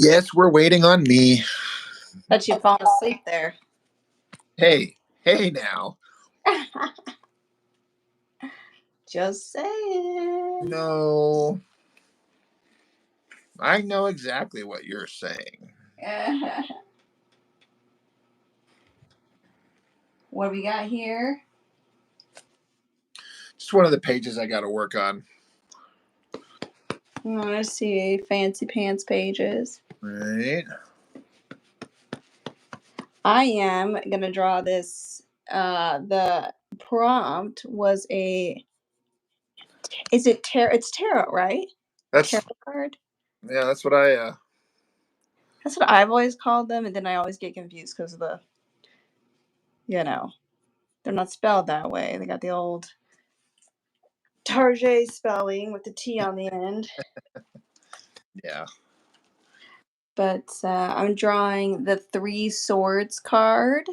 Yes, we're waiting on me. Bet you've fallen asleep there. Hey now. Just saying. No, I know exactly what you're saying. What do we got here? Just one of the pages I got to work on. Oh, I see fancy pants pages. Right. I am going to draw this. The prompt was is it tarot? It's tarot, right? That's Tarot card? yeah. That's what I. That's what I've always called them, and then I always get confused because of they're not spelled that way. They got the old Target spelling with the T on the end. Yeah. But I'm drawing the Three Swords card.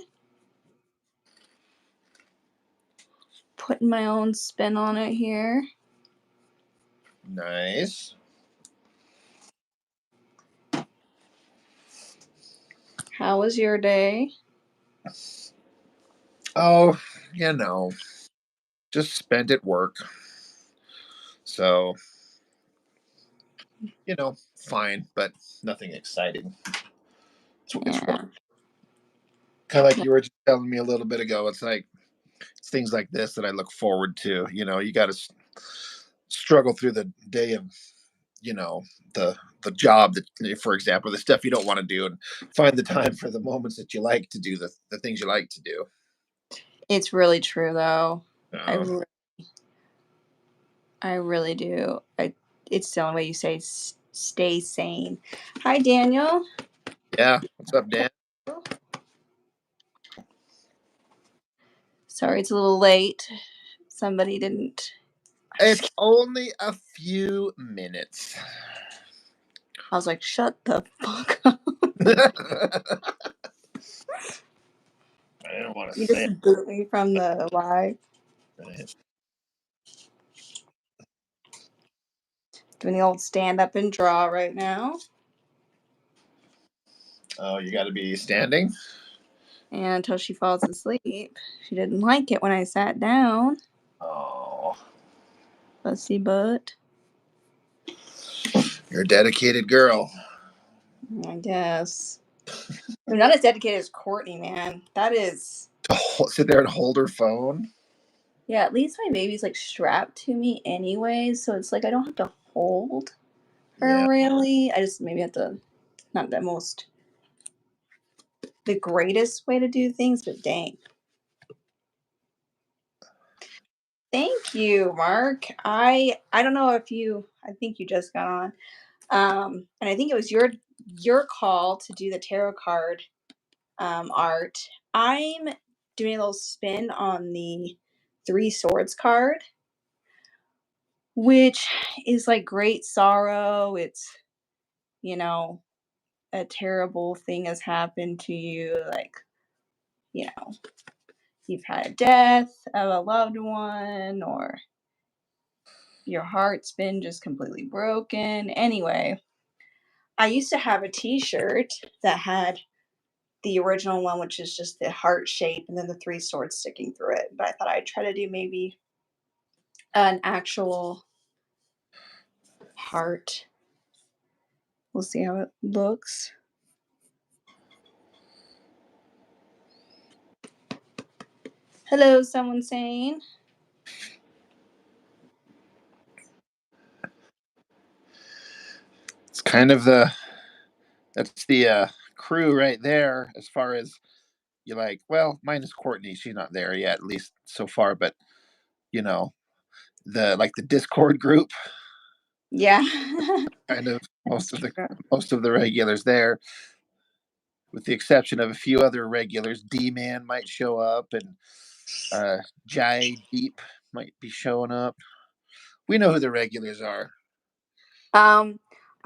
Putting my own spin on it here. Nice. How was your day? Oh, just spent at work. So, fine, but nothing exciting. It's work. Yeah. Kind of like you were just telling me a little bit ago. It's things like this that I look forward to. You got to struggle through the day of, the job that, for example, the stuff you don't want to do, and find the time for the moments that you like to do the things you like to do. It's really true, though. Uh, I really do. It's the only way you say stay sane. Hi, Daniel. yeah. What's up, Dan? Sorry, it's a little late. Somebody didn't. It's only a few minutes. I was like, shut the fuck up. I didn't want to You say just boot me from the live. it. Doing the old stand up and draw right now. Oh, you got to be standing? And until she falls asleep. She didn't like it when I sat down. Oh. Fussy butt. You're a dedicated girl. I guess. I'm not as dedicated as Courtney, man. That is. Sit there and hold her phone? Yeah, at least my baby's like strapped to me anyway, so it's like I don't have to hold her Yeah. really. I just maybe have to, not the greatest way to do things, but dang. Thank you, Mark. I don't know if I think you just got on. And I think it was your call to do the tarot card art. I'm doing a little spin on the Three Swords card, which is like great sorrow. It's, a terrible thing has happened to you. Like, you've had a death of a loved one, or your heart's been just completely broken. Anyway, I used to have a t-shirt that had the original one, which is just the heart shape and then the three swords sticking through it. But I thought I'd try to do maybe an actual heart. We'll see how it looks. Hello, someone saying. It's kind of that's the crew right there, as far as you like. Well, minus Courtney, she's not there yet, at least so far. But you know, the Discord group, Yeah. kind of That's true. most of the regulars there, with the exception of a few other regulars. D-Man might show up, and Jai Deep might be showing up. We know who the regulars are. Um,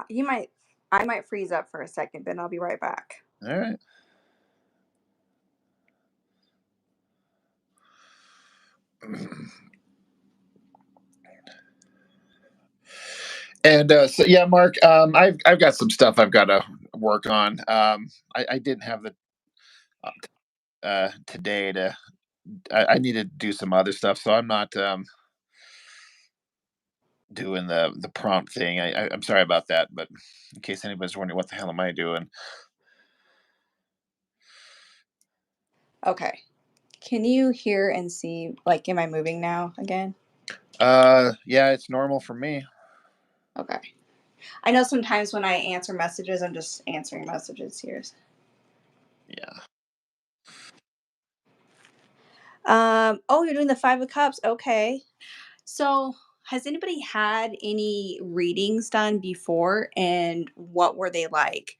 I might freeze up for a second, then I'll be right back. All right. And so yeah, Mark, I've got some stuff I've got to work on. I didn't have the today to. I need to do some other stuff, so I'm not doing the prompt thing. I'm sorry about that, but in case anybody's wondering, what the hell am I doing? Okay. Can you hear and see, like, am I moving now again? Yeah, it's normal for me. Okay. I know sometimes when I answer messages, I'm just answering messages here. Yeah. Oh, you're doing the Five of Cups. Okay. So, has anybody had any readings done before and what were they like?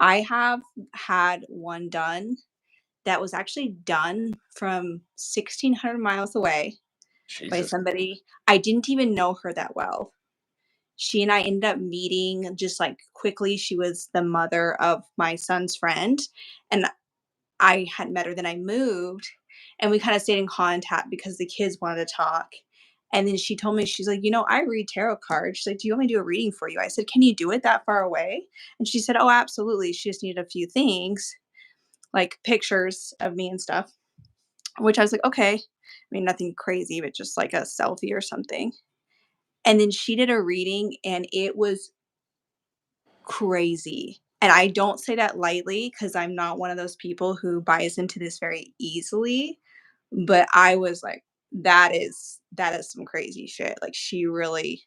I have had one done that was actually done from 1,600 miles away by Jesus. somebody. I didn't even know her that well. She and I ended up meeting just like quickly. She was the mother of my son's friend. And I had met her, then I moved, and we kinda stayed in contact because the kids wanted to talk, and then she told me, she's like, I read tarot cards." She's like, "Do you want me to do a reading for you?" I said, "Can you do it that far away?" And she said, "Oh, absolutely." She just needed a few things, like pictures of me and stuff, which I was like, "Okay." I mean, nothing crazy, but just like a selfie or something, and then she did a reading, and it was crazy. And I don't say that lightly because 'cause I'm not one of those people who buys into this very easily. But I was like, that is some crazy shit." Like, she really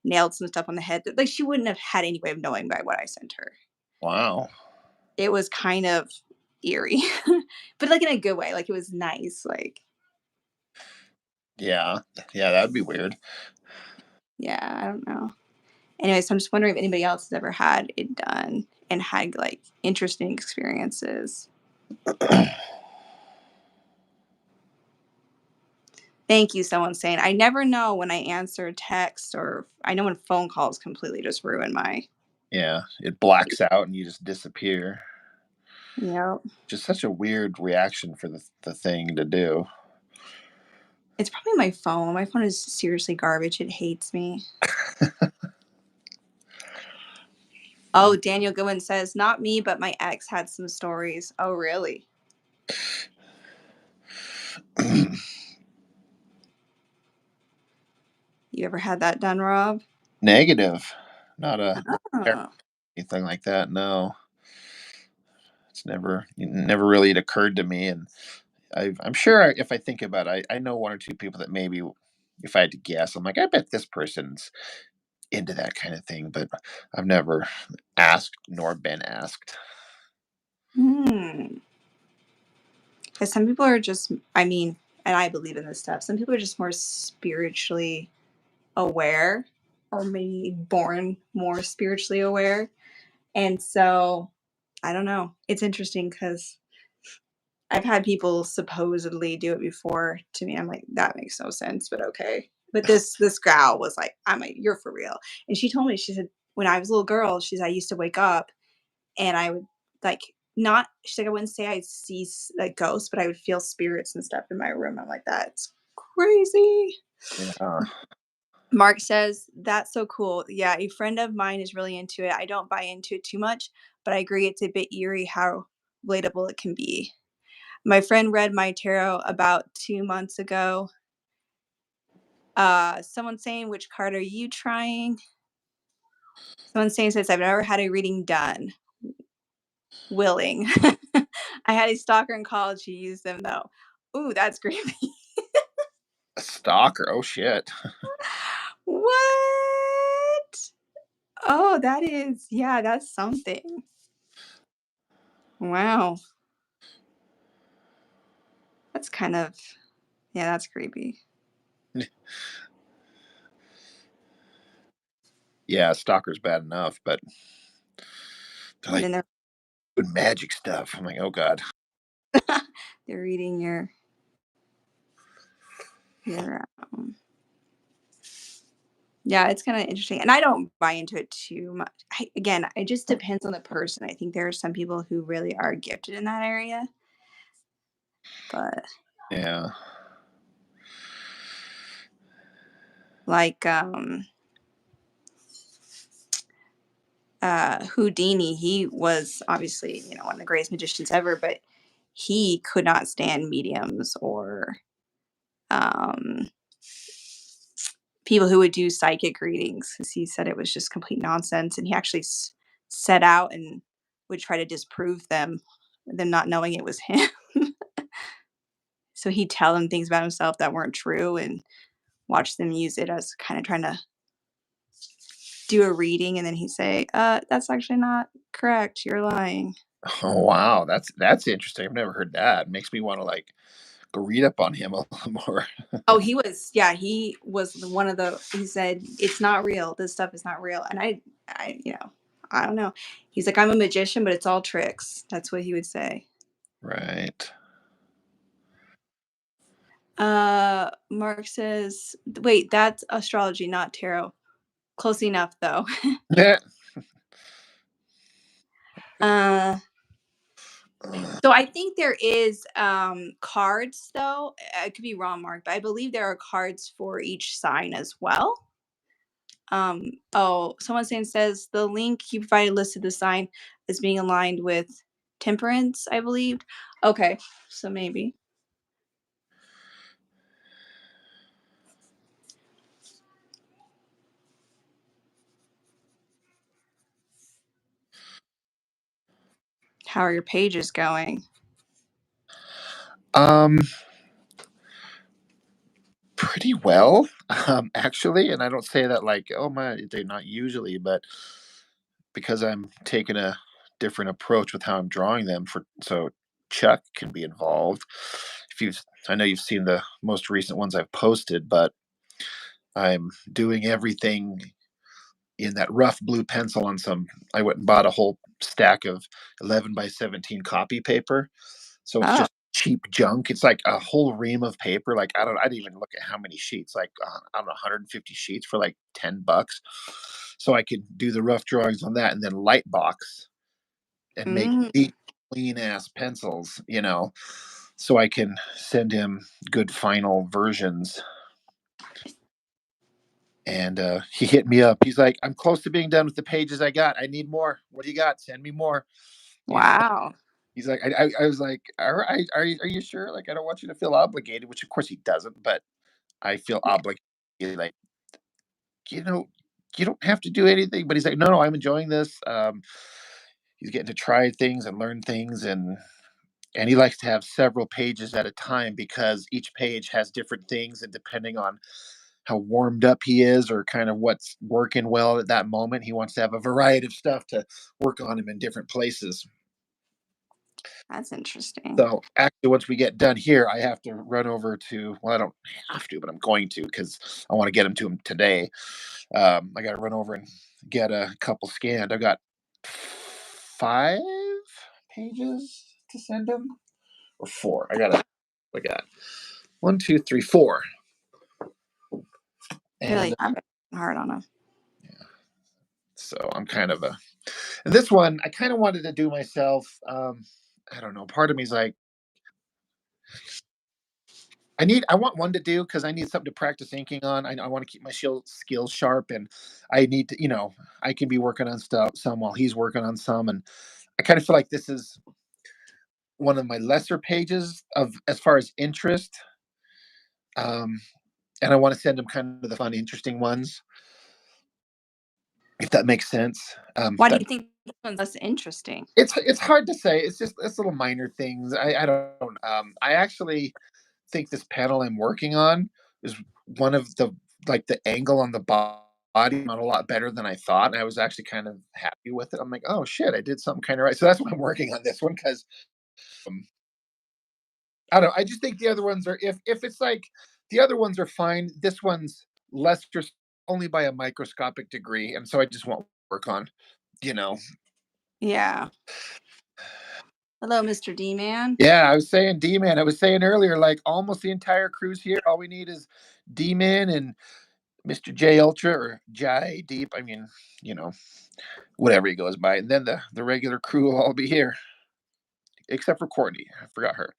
nailed some stuff on the head that, like, she wouldn't have had any way of knowing by what I sent her. Wow. It was kind of eerie, but, like, in a good way, like, it was nice, like, Yeah. Yeah, that'd be weird. yeah, I don't know. Anyway, so I'm just wondering if anybody else has ever had it done and had, like, interesting experiences. Thank you, someone's saying. I never know when I answer text, or I know when phone calls completely just ruin my, Yeah, it blacks out and you just disappear. you know. Just such a weird reaction for the thing to do. It's probably my phone. My phone is seriously garbage. It hates me. Oh, Daniel Goodwin says, "Not me, but my ex had some stories." Oh, really? You ever had that done, Rob? Negative. Not a Oh. anything like that. No, it's never really occurred to me. And I'm sure if I think about it, I know one or two people that maybe, if I had to guess, I'm like, I bet this person's into that kind of thing, but I've never asked nor been asked. Hmm. 'Cause some people are just, I mean, and I believe in this stuff. Some people are just more spiritually aware, or maybe born more spiritually aware. And so, I don't know. It's interesting because I've had people supposedly do it before to me. I'm like, that makes no sense, but okay. But this gal was like, I'm like, "You're for real." And she told me, she said, when I was a little girl, she's, I used to wake up and I would, like, not, she's like, I wouldn't say I see like ghosts, but I would feel spirits and stuff in my room. I'm like, that's crazy. Yeah, Mark says, "That's so cool." Yeah, a friend of mine is really into it. I don't buy into it too much, but I agree it's a bit eerie how relatable it can be. My friend read my tarot about 2 months ago. Someone saying, "Which card are you trying?" Someone saying, says, "I've never had a reading done." Willing. I had a stalker in college who used them though. Ooh, that's creepy. a stalker. Oh shit. What? Oh, that is, yeah, that's something. Wow. That's kind of, yeah, that's creepy. Yeah, stalker's bad enough, but they're And like then doing magic stuff. I'm like, oh god. they're reading your yeah, it's kind of interesting. And I don't buy into it too much. Again, it just depends on the person. I think there are some people who really are gifted in that area, but Yeah. like, Houdini, he was obviously, one of the greatest magicians ever, but he could not stand mediums or um, people who would do psychic readings because he said it was just complete nonsense. And he actually set out and would try to disprove them not knowing it was him. So he'd tell them things about himself that weren't true and watch them use it as kind of trying to do a reading. And then he'd say, that's actually not correct. You're lying. Oh wow, that's interesting. I've never heard that. Makes me want to like go read up on him a little more. Oh, he was one of he said, it's not real. This stuff is not real. And I don't know. He's like, I'm a magician, but it's all tricks. That's what he would say. Right. Mark says, wait, that's astrology, not tarot. Close enough, though. Yeah. uh, so I think there is cards, though. I could be wrong, Mark, but I believe there are cards for each sign as well. Someone says the link you provided listed the sign as being aligned with temperance, I believe. Okay, so maybe. How are your pages going? Um, Pretty well, actually, and I don't say that like, oh my, they're not usually, but because I'm taking a different approach with how I'm drawing them for so Chuck can be involved. If you, I know you've seen the most recent ones I've posted, but I'm doing everything in that rough blue pencil on some. I went and bought a whole stack of 11 by 17 copy paper, so it's Oh, just cheap junk. It's like a whole ream of paper. Like I didn't even look at how many sheets. Like I don't know, 150 sheets for like $10. So I could do the rough drawings on that, and then light box and make mm, neat, clean ass pencils. So I can send him good final versions. And he hit me up. He's like, "I'm close to being done with the pages I got. I need more. What do you got? Send me more." You know, wow. he's like, I was like, "All right, are you sure? Like, I don't want you to feel obligated," which of course he doesn't, but I feel Yeah, obligated. Like, you know, you don't have to do anything. But he's like, "No, no, I'm enjoying this." He's getting to try things and learn things, and he likes to have several pages at a time because each page has different things, and depending on how warmed up he is or kind of what's working well at that moment, he wants to have a variety of stuff to work on him in different places. that's interesting. So actually, once we get done here, I have to run over to. Well, I don't have to, but I'm going to because I want to get him to him today. I got to run over and get a couple scanned. I've got 5 pages to send him, or four. I got one, two, three, four, Really, and I'm hard on them. so I'm kind of a. And this one, I kind of wanted to do myself. I don't know. Part of me is like, I want one to do because I need something to practice inking on. I want to keep my skills sharp, and I need to, I can be working on stuff some while he's working on some, and I kind of feel like this is one of my lesser pages of as far as interest. Um, and I want to send him kind of the fun, interesting ones, if that makes sense. Why do you think this one's less interesting? It's hard to say. It's little minor things. I don't. I actually think this panel I'm working on is one of the like the angle on the body on a lot better than I thought. And I was actually kind of happy with it. I'm like, oh shit, I did something kind of right. So that's why I'm working on this one because um, I don't know. I just think the other ones are if it's like the other ones are fine. This one's lesser only by a microscopic degree, and so I just won't work on. You know. Yeah. Hello, Mr. D Man. Yeah, I was saying D man. I was saying earlier, like almost the entire crew's here. All we need is D man and Mr. J Ultra or J Deep. I mean, you know, whatever he goes by. And then the regular crew will all be here, except for Courtney. I forgot her.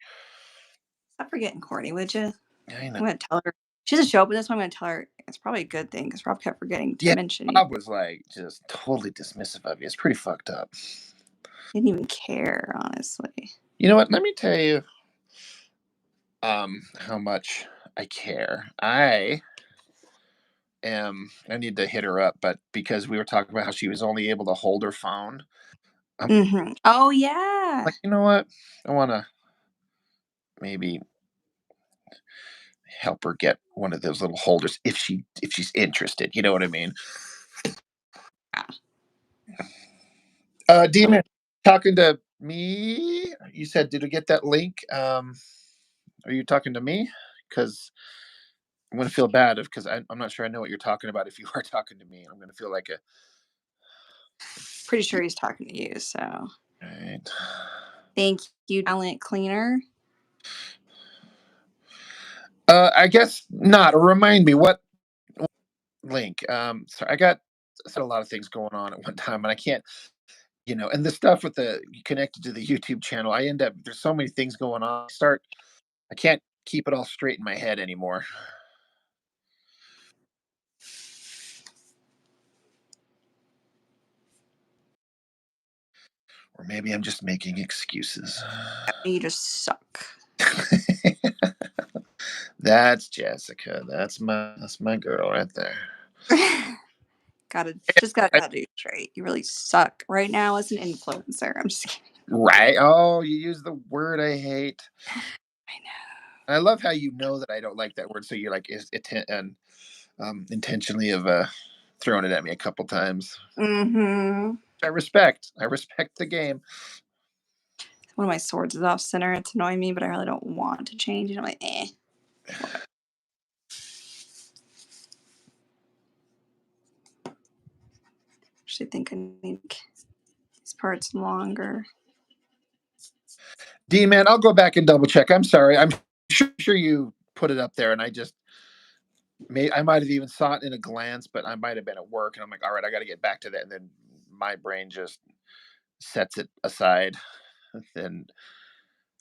Stop forgetting Courtney, would you? I know. I'm gonna tell her. She doesn't show up, but that's why I'm gonna tell her. It's probably a good thing because Rob kept forgetting to Yeah, mention you. Bob was like just totally dismissive of you. It's pretty fucked up. He didn't even care, honestly. You know what? Let me tell you how much I care. I need to hit her up, but because we were talking about how she was only able to hold her phone, I'm Oh yeah. like, you know what? I want to maybe help her get one of those little holders if she's interested. You know what I mean? Yeah. Demon, talking to me. You said, did we get that link? Are you talking to me? Because I'm going to feel bad because I'm not sure I know what you're talking about. If you are talking to me, I'm going to feel like a. Pretty sure he's talking to you. So Right. thank you, talent cleaner. I guess not. Remind me what link. Sorry, I said a lot of things going on at one time, and I can't. And the stuff with the connected to the YouTube channel, I end up there's so many things going on. I can't keep it all straight in my head anymore. Or maybe I'm just making excuses. You just suck. That's Jessica. That's my girl right there. gotta I, do straight. You really suck right now as an influencer. I'm just kidding. right? Oh, you use the word I hate. I know. I love how you know that I don't like that word, so you're like and intentionally have thrown it at me a couple times. Mm-hmm. I respect the game. One of my swords is off center. It's annoying me, but I really don't want to change it. I'm like, eh. Actually think I need these parts longer. D man, I'll go back and double check. I'm sorry. I'm sure you put it up there, and I might have even saw it in a glance, but I might have been at work, and I'm like, all right, I got to get back to that, and then my brain just sets it aside. And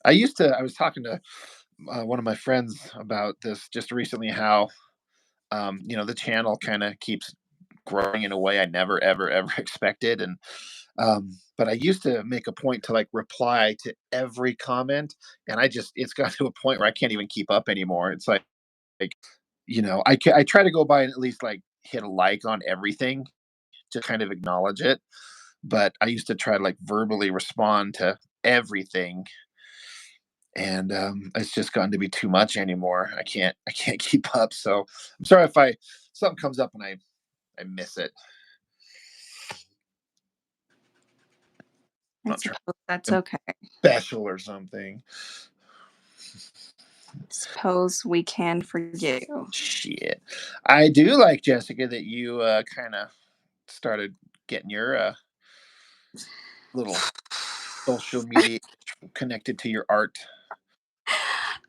I was talking to one of my friends about this just recently, how the channel kind of keeps growing in a way I never ever expected, and but I used to make a point to like reply to every comment, and it's got to a point where I can't even keep up anymore. It's like I try to go by and at least like hit a like on everything, just kind of acknowledge it. But I used to try to like verbally respond to everything, and it's just gotten to be too much anymore. I can't keep up. So I'm sorry if I something comes up and I miss it. I'm I not trying suppose that's to be okay. special or something. Suppose we can forgive you. Shit. I do like, Jessica, that you kind of started getting your little social media connected to your art.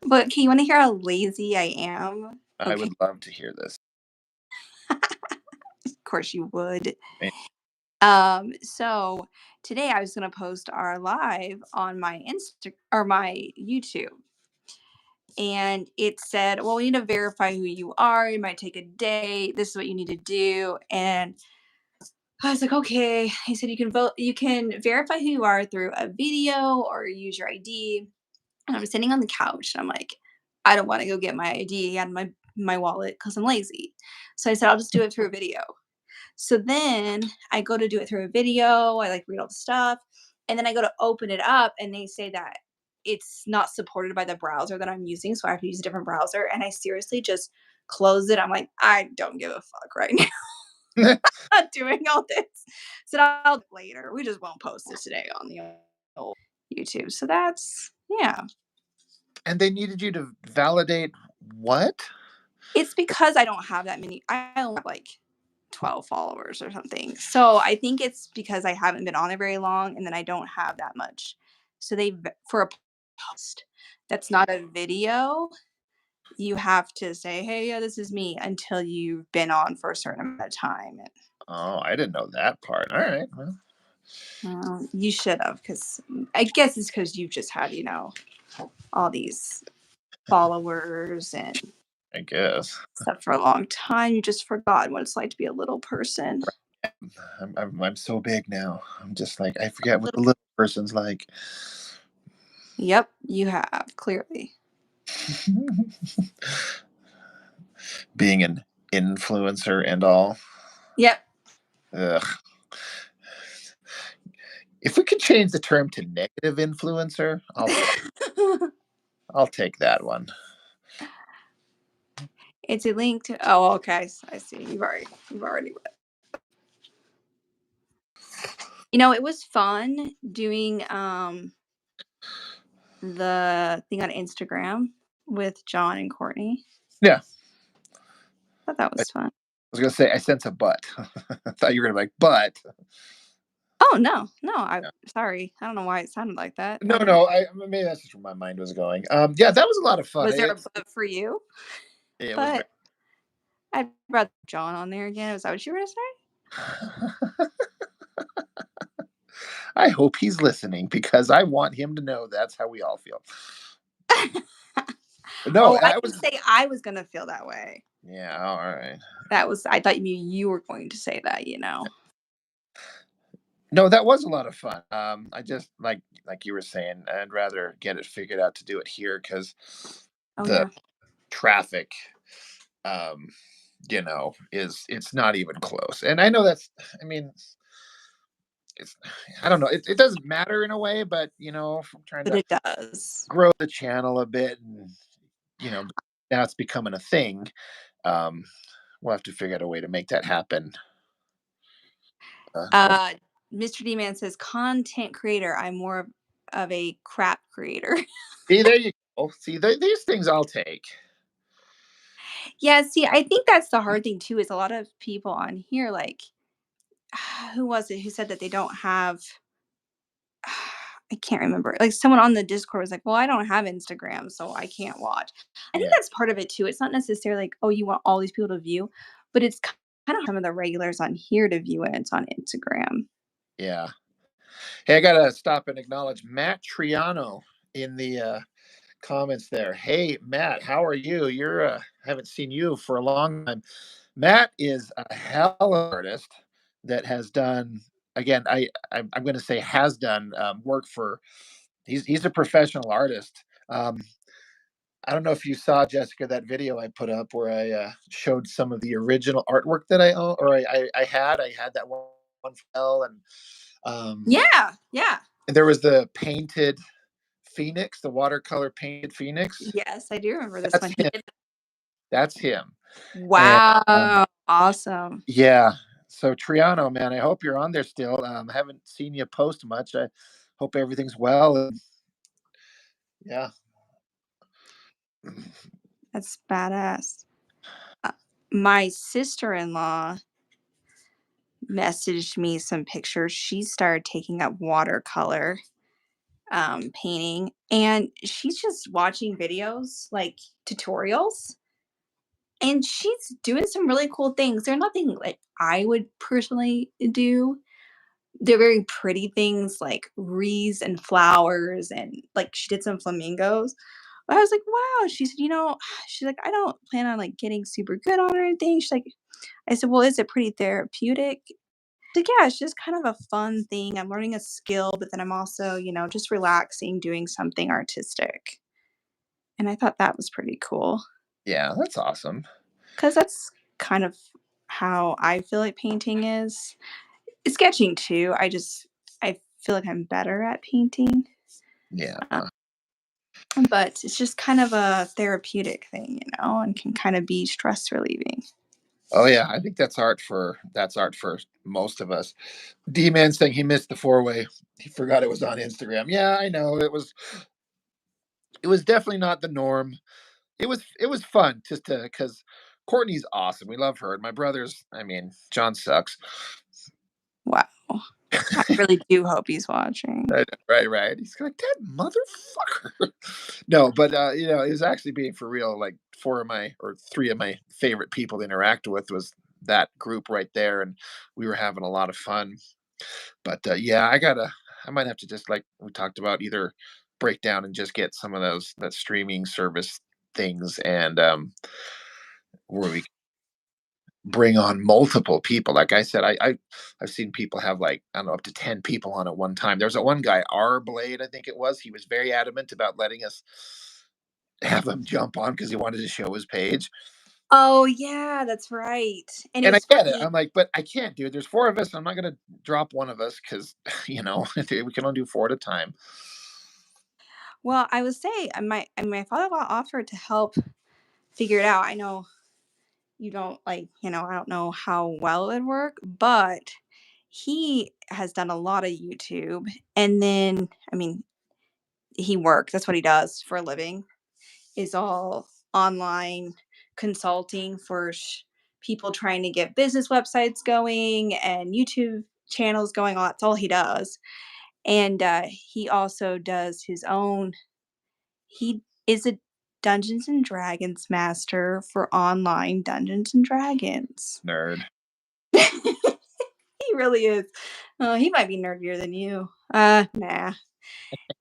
But okay, you want to hear how lazy I am? I Okay, would love to hear this. of course you would. Man, So today I was gonna post our live on my Insta or my YouTube, and it said, "Well, we need to verify who you are. It might take a day. This is what you need to do." And I was like, "Okay." He said, "You can vote. You can verify who you are through a video or use your ID." And I'm sitting on the couch, and I'm like, "I don't want to go get my ID out of my wallet because I'm lazy." So I said, "I'll just do it through a video." So then I go to do it through a video. I like read all the stuff. And then I go to open it up and they say that it's not supported by the browser that I'm using. So I have to use a different browser. And I seriously just close it. I'm like, I don't give a fuck right now. I'm not doing all this. So I'll do it later. We just won't post it today on the old YouTube. So that's, yeah. and they needed you to validate what? It's because I don't have that many. I only have like 12 followers or something. So I think it's because I haven't been on it very long and then I don't have that much. So for a post that's not a video, you have to say, "Hey, yeah, this is me," until you've been on for a certain amount of time. Oh, I didn't know that part. All right. Well, You should have, because I guess it's because you've just had, all these followers and I guess. Except for a long time, you just forgot what it's like to be a little person. I'm so big now. I'm just like I A forget what the little little person's like. Yep, you have, clearly. Being an influencer and all. Yep. Ugh. If we could change the term to negative influencer, I'll take that one. It's a link to oh, okay, I see. You've already it was fun doing, the thing on Instagram with John and Courtney. Yeah, Thought that I was fun. was gonna say I sense a but. I thought you were gonna be like, but Oh, no, no, I yeah. sorry. I don't know why it sounded like that. No, I didn't no. Maybe that's just where my mind was going. Yeah, that was a lot of fun. Was there a but for you? It was very. But I brought John on there again. Was that what you were gonna say? I hope he's listening because I want him to know that's how we all feel. No, Oh, I I didn't was. say I was gonna feel that way. Yeah, all right. I thought you were going to say that. No, that was a lot of fun. I just like you were saying, I'd rather get it figured out to do it here because Oh, the yeah. traffic, um, is it's not even close. And I know that's, I mean, it's, I don't know, it doesn't matter in a way, but if I'm trying But to it does. grow the channel a bit, and you know, now it's becoming a thing. Um, we'll have to figure out a way to make that happen. Hope. Uh, Mr. D Man says content creator. I'm more of a crap creator. See, there you go. See, these things I'll take. Yeah, see, I think that's the hard thing too, is a lot of people on here, like, who was it who said that they don't have I can't remember. Like someone on the Discord was like, "Well, I don't have Instagram, so I can't watch." I think Yeah, that's part of it too. It's not necessarily like, "Oh, you want all these people to view," but it's kind of some of the regulars on here to view it. It's on Instagram. yeah. Hey, I gotta stop and acknowledge Matt Triano in the comments there. Hey, Matt, how are you? You're haven't seen you for a long time. Matt is a hell of an artist that has done again. I'm going to say has done work for. He's a professional artist. I don't know if you saw Jessica that video I put up where I showed some of the original artwork that I own or I had. I had that one file um, Yeah, yeah. and there was the painted Phoenix, the watercolor painted Phoenix. Yes, I do remember this That's one. He him. did. That's him. And Wow, awesome. yeah, so Triano, man, I hope you're on there still. I haven't seen you post much. I hope everything's well. And yeah, That's badass. Uh, my sister-in-law messaged me some pictures. She started taking up watercolor painting, and she's just watching videos like tutorials, and she's doing some really cool things. They're nothing like I would personally do. They're very pretty things like wreaths and flowers, and like she did some flamingos. But I was like, wow. She said, she's like, I don't plan on like getting super good on it or anything. She's like, I said, well, is it pretty therapeutic? Like, yeah, it's just kind of a fun thing. I'm learning a skill, but then I'm also, just relaxing, doing something artistic. And I thought that was pretty cool yeah, that's awesome. because that's kind of how I feel like painting is. It's sketching too. I feel like I'm better at painting, Yeah. uh, but it's just kind of a therapeutic thing, and can kind of be stress relieving. Oh yeah, I think that's art for most of us. D man saying he missed the four way. He forgot it was on Instagram. Yeah, I know it was definitely not the norm. It was fun just to because Courtney's awesome. We love her, and my brothers. I mean, John sucks. Wow. I really do hope he's watching. Right, right, right. He's like that motherfucker. No, but he was actually being for real. Like four of my or three of my favorite people to interact with was that group right there, and we were having a lot of fun. But yeah, I might have to just like we talked about either break down and just get some of those that streaming service things and where we bring on multiple people. Like I said, I've seen people have like I don't know up to 10 people on at one time. There's a one guy, R Blade, I think it was. He was very adamant about letting us have him jump on because he wanted to show his page. Oh, yeah, that's right, and it And I was get it. funny. I'm like, but I can't, dude. There's four of us. I'm not gonna drop one of us because we can only do four at a time. Well, I would say, my father-in-law offered to help figure it out. I know you don't like, I don't know how well it would work, but he has done a lot of YouTube, and then, I mean, he works, that's what he does for a living, is all online consulting for people trying to get business websites going and YouTube channels going on. That's all he does. And he also does his own, he is a Dungeons and Dragons master for online Dungeons and Dragons. Nerd. He really is. He might be nerdier than you. Nah. Wow.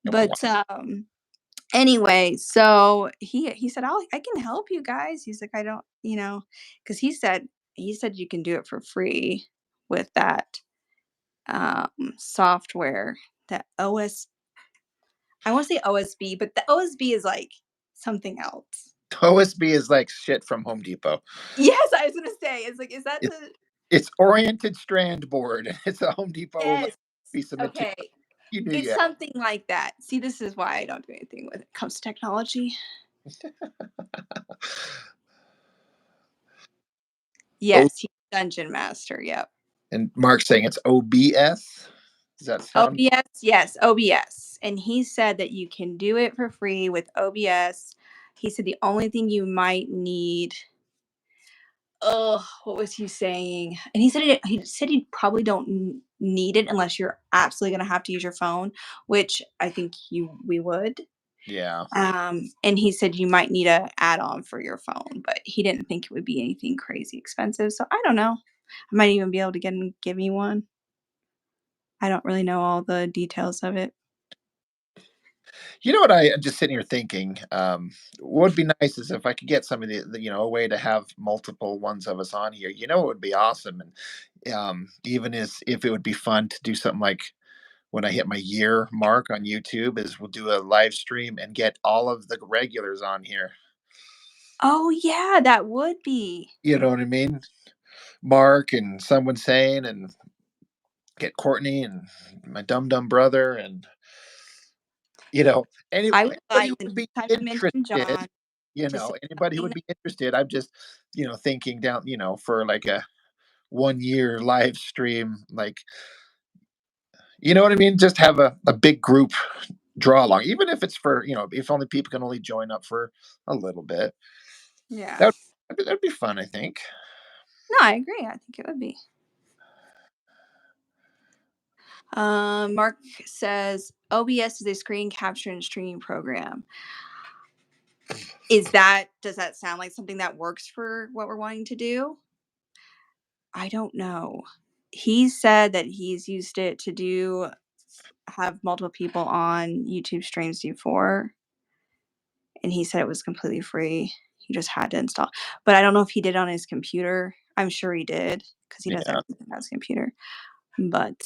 But anyway, so he said, I can help you guys." He's like, "I don't, because he said you can do it for free with that software, that OS. I want to say OSB, but the OSB is like something else." OSB is like shit from Home Depot. Yes, I was gonna say, it's like, is that It, the it's oriented strand board. It's a Home Depot like yes? piece of material. Okay, You knew it's you. something like that. See, this is why I don't do anything when it comes to technology. Oh, Yes, he's dungeon master. Yep. and Mark's saying it's OBS. Does that sound? OBS, yes, OBS. And he said that you can do it for free with OBS. He said the only thing you might need, oh, what was he saying? And he said you probably don't need it unless you're absolutely going to have to use your phone, which I think we would. Yeah. And he said you might need a add-on for your phone, but he didn't think it would be anything crazy expensive. So I don't know. I might even be able to get him give me one. I don't really know all the details of it. You know what I'm just sitting here thinking? What would be nice is if I could get some of a way to have multiple ones of us on here. You know, it would be awesome, and even as if it would be fun to do something like when I hit my year mark on YouTube, is we'll do a live stream and get all of the regulars on here. Oh, yeah, that would be. You know what I mean? Mark and someone saying, and get Courtney and my dumb dumb brother, and I would anybody like who the would next be time you mention interested. John to say Anybody who something would that be interested. I'm just thinking down for like a 1 year live stream, like you know what I mean. Just have a big group draw along, even if it's for if only people can only join up for a little bit. yeah. That that'd be fun, I think. No, I agree, I think it would be. Mark says, "OBS is a screen capture and streaming program." Does that sound like something that works for what we're wanting to do? I don't know. He said that he's used it to have multiple people on YouTube streams before, and he said it was completely free. He just had to install. But I don't know if he did it on his computer. I'm sure he did because he does Yeah, everything on his computer. But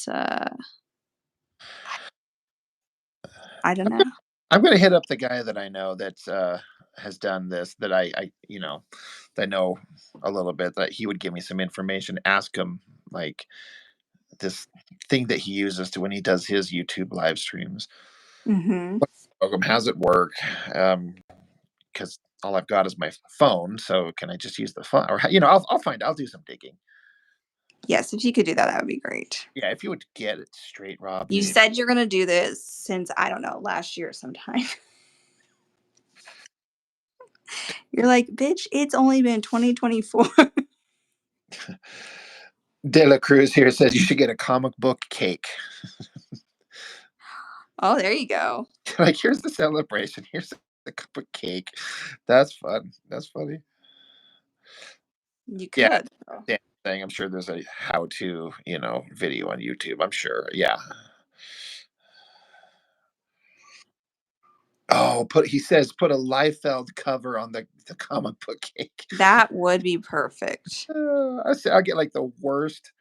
I don't know. I'm gonna hit up the guy that I know that has done this. That that I know a little bit. That he would give me some information. Ask him like this thing that he uses to when he does his YouTube live streams. Hmm. Program, how's it work? Because all I've got is my phone. So can I just use the phone? Or I'll find. I'll do some digging. Yes, if you could do that, that would be great. Yeah, if you would get it straight, Rob, You dude. said you're gonna do this since, I don't know, last year sometime. You're like, bitch, it's only been 2024. De La Cruz here says you should get a comic book cake. Oh, there you go. Like, here's the celebration. Here's the cup of cake. That's fun. That's funny. You Yeah. could. So. Same thing. I'm sure there's a how-to, video on YouTube. I'm sure. Yeah. Oh, he says put a Liefeld cover on the comic book cake. That would be perfect. I'll get like the worst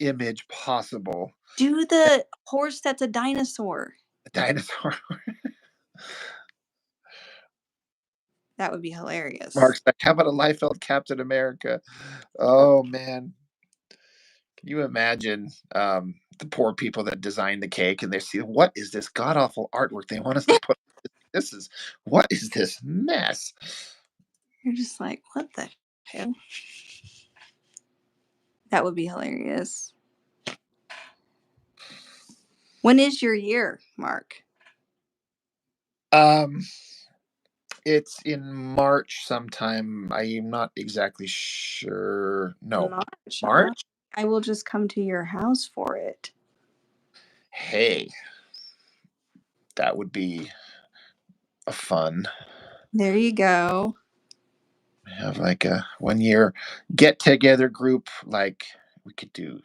image possible. Do the horse that's a dinosaur. A dinosaur. That would be hilarious. Mark's like, how about a Liefeld Captain America? Oh man. Can you imagine the poor people that designed the cake and they see what is this god awful artwork they want us to put? This is what is this mess? You're just like, what the hell? That would be hilarious. When is your year, Mark? Um, it's in March sometime. I'm not exactly sure. No, March. March. I will just come to your house for it. Hey, that would be a fun. There you go. Have like a 1 year get together group. Like we could do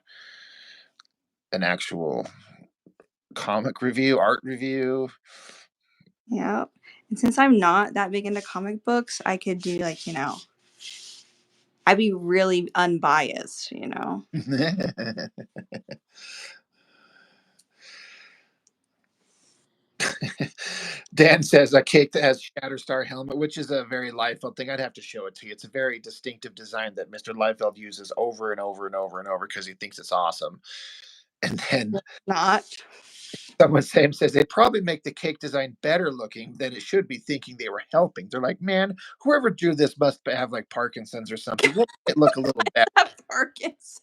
an actual comic review, art review. Yeah. And since I'm not that big into comic books, I could do like, I'd be really unbiased. Dan says a cake that has Shatterstar helmet, which is a very Liefeld thing. I'd have to show it to you. It's a very distinctive design that Mr. Liefeld uses over and over and over and over because he thinks it's awesome. And then Not. someone says they probably make the cake design better looking than it should be, thinking they were helping. They're like, man, whoever drew this must have like Parkinson's or something. We'll make it look a little better. Parkinson's.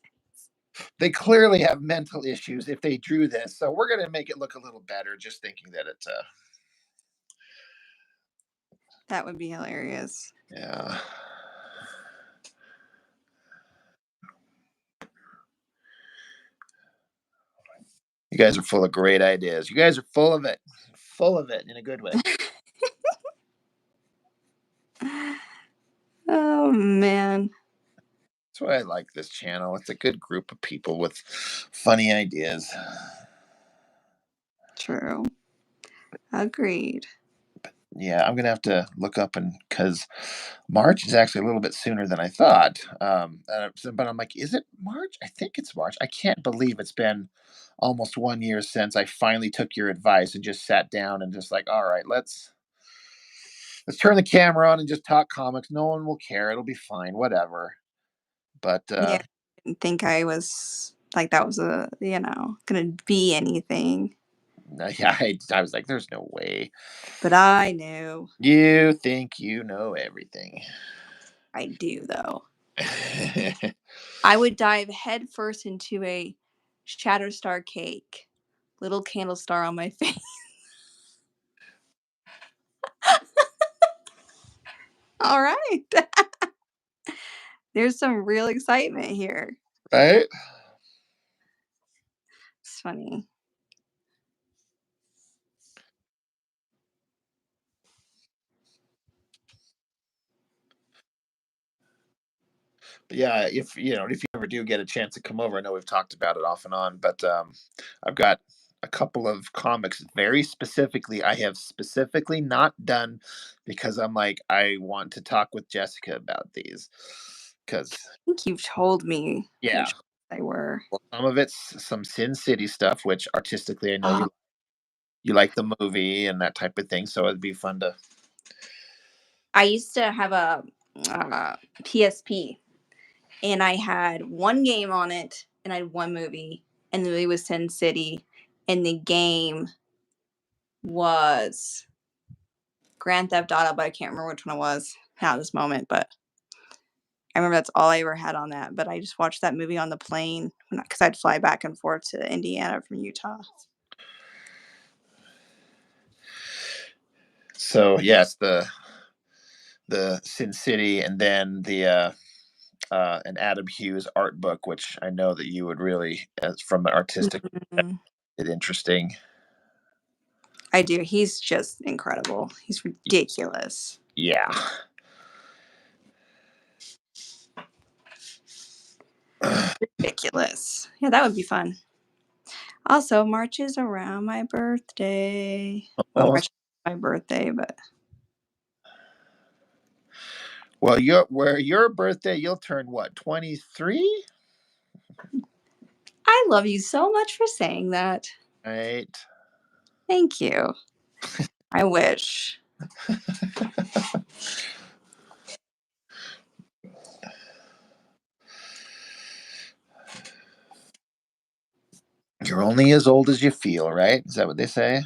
They clearly have mental issues if they drew this, so we're gonna make it look a little better, just thinking that it's That would be hilarious. yeah. You guys are full of great ideas. You guys are full of it in a good way. Oh, man. That's why I like this channel. It's a good group of people with funny ideas. True. Agreed. Yeah, I'm gonna have to look up and because March is actually a little bit sooner than I thought. But I'm like, is it March? I think it's March. I can't believe it's been almost 1 year since I finally took your advice and just sat down and just like, all right, let's turn the camera on and just talk comics. No one will care. It'll be fine. Whatever. But Yeah. I didn't think I was like that was gonna be anything. yeah, I was like, there's no way. But I knew. You think you know everything. I do though. I would dive headfirst into a Shatterstar cake. Little candle star on my face. All right. There's some real excitement here. Right? It's funny. But yeah, if you ever do get a chance to come over, I know we've talked about it off and on, but I've got a couple of comics very specifically I have specifically not done because I'm like I want to talk with Jessica about these because I think you've told me yeah, which they were. well, some of it's some Sin City stuff, which artistically I know Uh, you like the movie and that type of thing, so it'd be fun to. I used to have a PSP, and I had one game on it, and I had one movie, and the movie was Sin City, and the game was Grand Theft Auto, but I can't remember which one it was now at this moment. But I remember that's all I ever had on that. But I just watched that movie on the plane because I'd fly back and forth to Indiana from Utah. So yes, the Sin City, and then the an Adam Hughes art book, which I know that you would really, as from an artistic, Mhm. perspective, interesting. I do. He's just incredible. He's ridiculous. Yeah. Ridiculous. Yeah, that would be fun. Also, March is around my birthday. Well, March Almost. my birthday, but Well, your birthday, you'll turn what, 23? I love you so much for saying that. Right. Thank you. I wish. You're only as old as you feel, right? Is that what they say?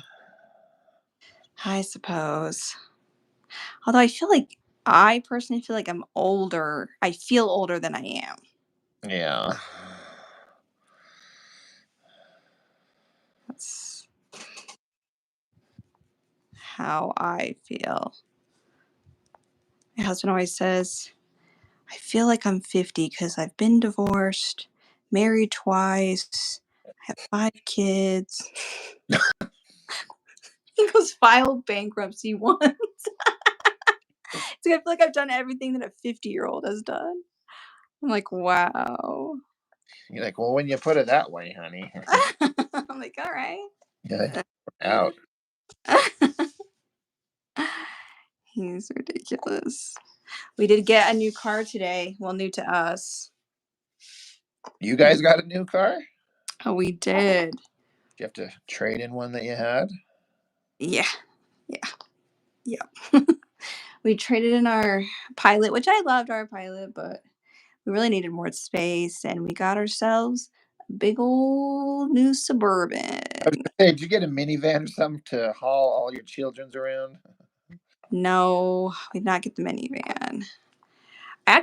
I suppose. Although I personally feel like I'm older. I feel older than I am. Yeah. That's how I feel. My husband always says, I feel like I'm 50 because I've been divorced, married twice, I have 5 kids. He goes, filed bankruptcy once. So I feel like I've done everything that a 50-year-old has done. I'm like, wow. You're like, well, when you put it that way, honey. I'm like, all right. Yeah. Out. He's ridiculous. We did get a new car today. Well, new to us. You guys got a new car? Did Oh, we did. you have to trade in one that you had? Yeah. Yeah. Yeah. We traded in our Pilot, which I loved our Pilot, but we really needed more space, and we got ourselves a big old new I was Suburban. gonna say, did you get a minivan or something to haul all your children's around? No, we did not get the minivan.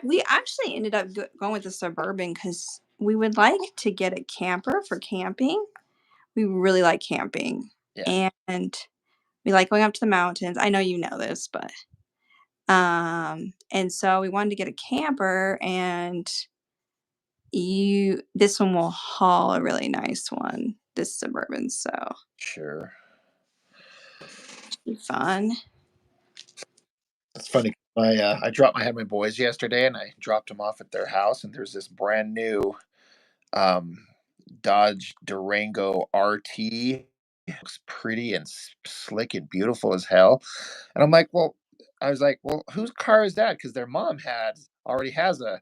We actually ended up going with the Suburban because we would like to get a camper for camping. We really like camping, Yeah, and we like going up to the mountains. I know you know this, but and so we wanted to get a camper, and you this one will haul a really nice one, this Suburban, so sure. should be fun. It's funny. I had my boys yesterday, and I dropped them off at their house, and there's this brand new um, Dodge Durango RT. Looks pretty and slick and beautiful as hell. And I'm like, well, I was like, well, whose car is that? Because their mom already has uh,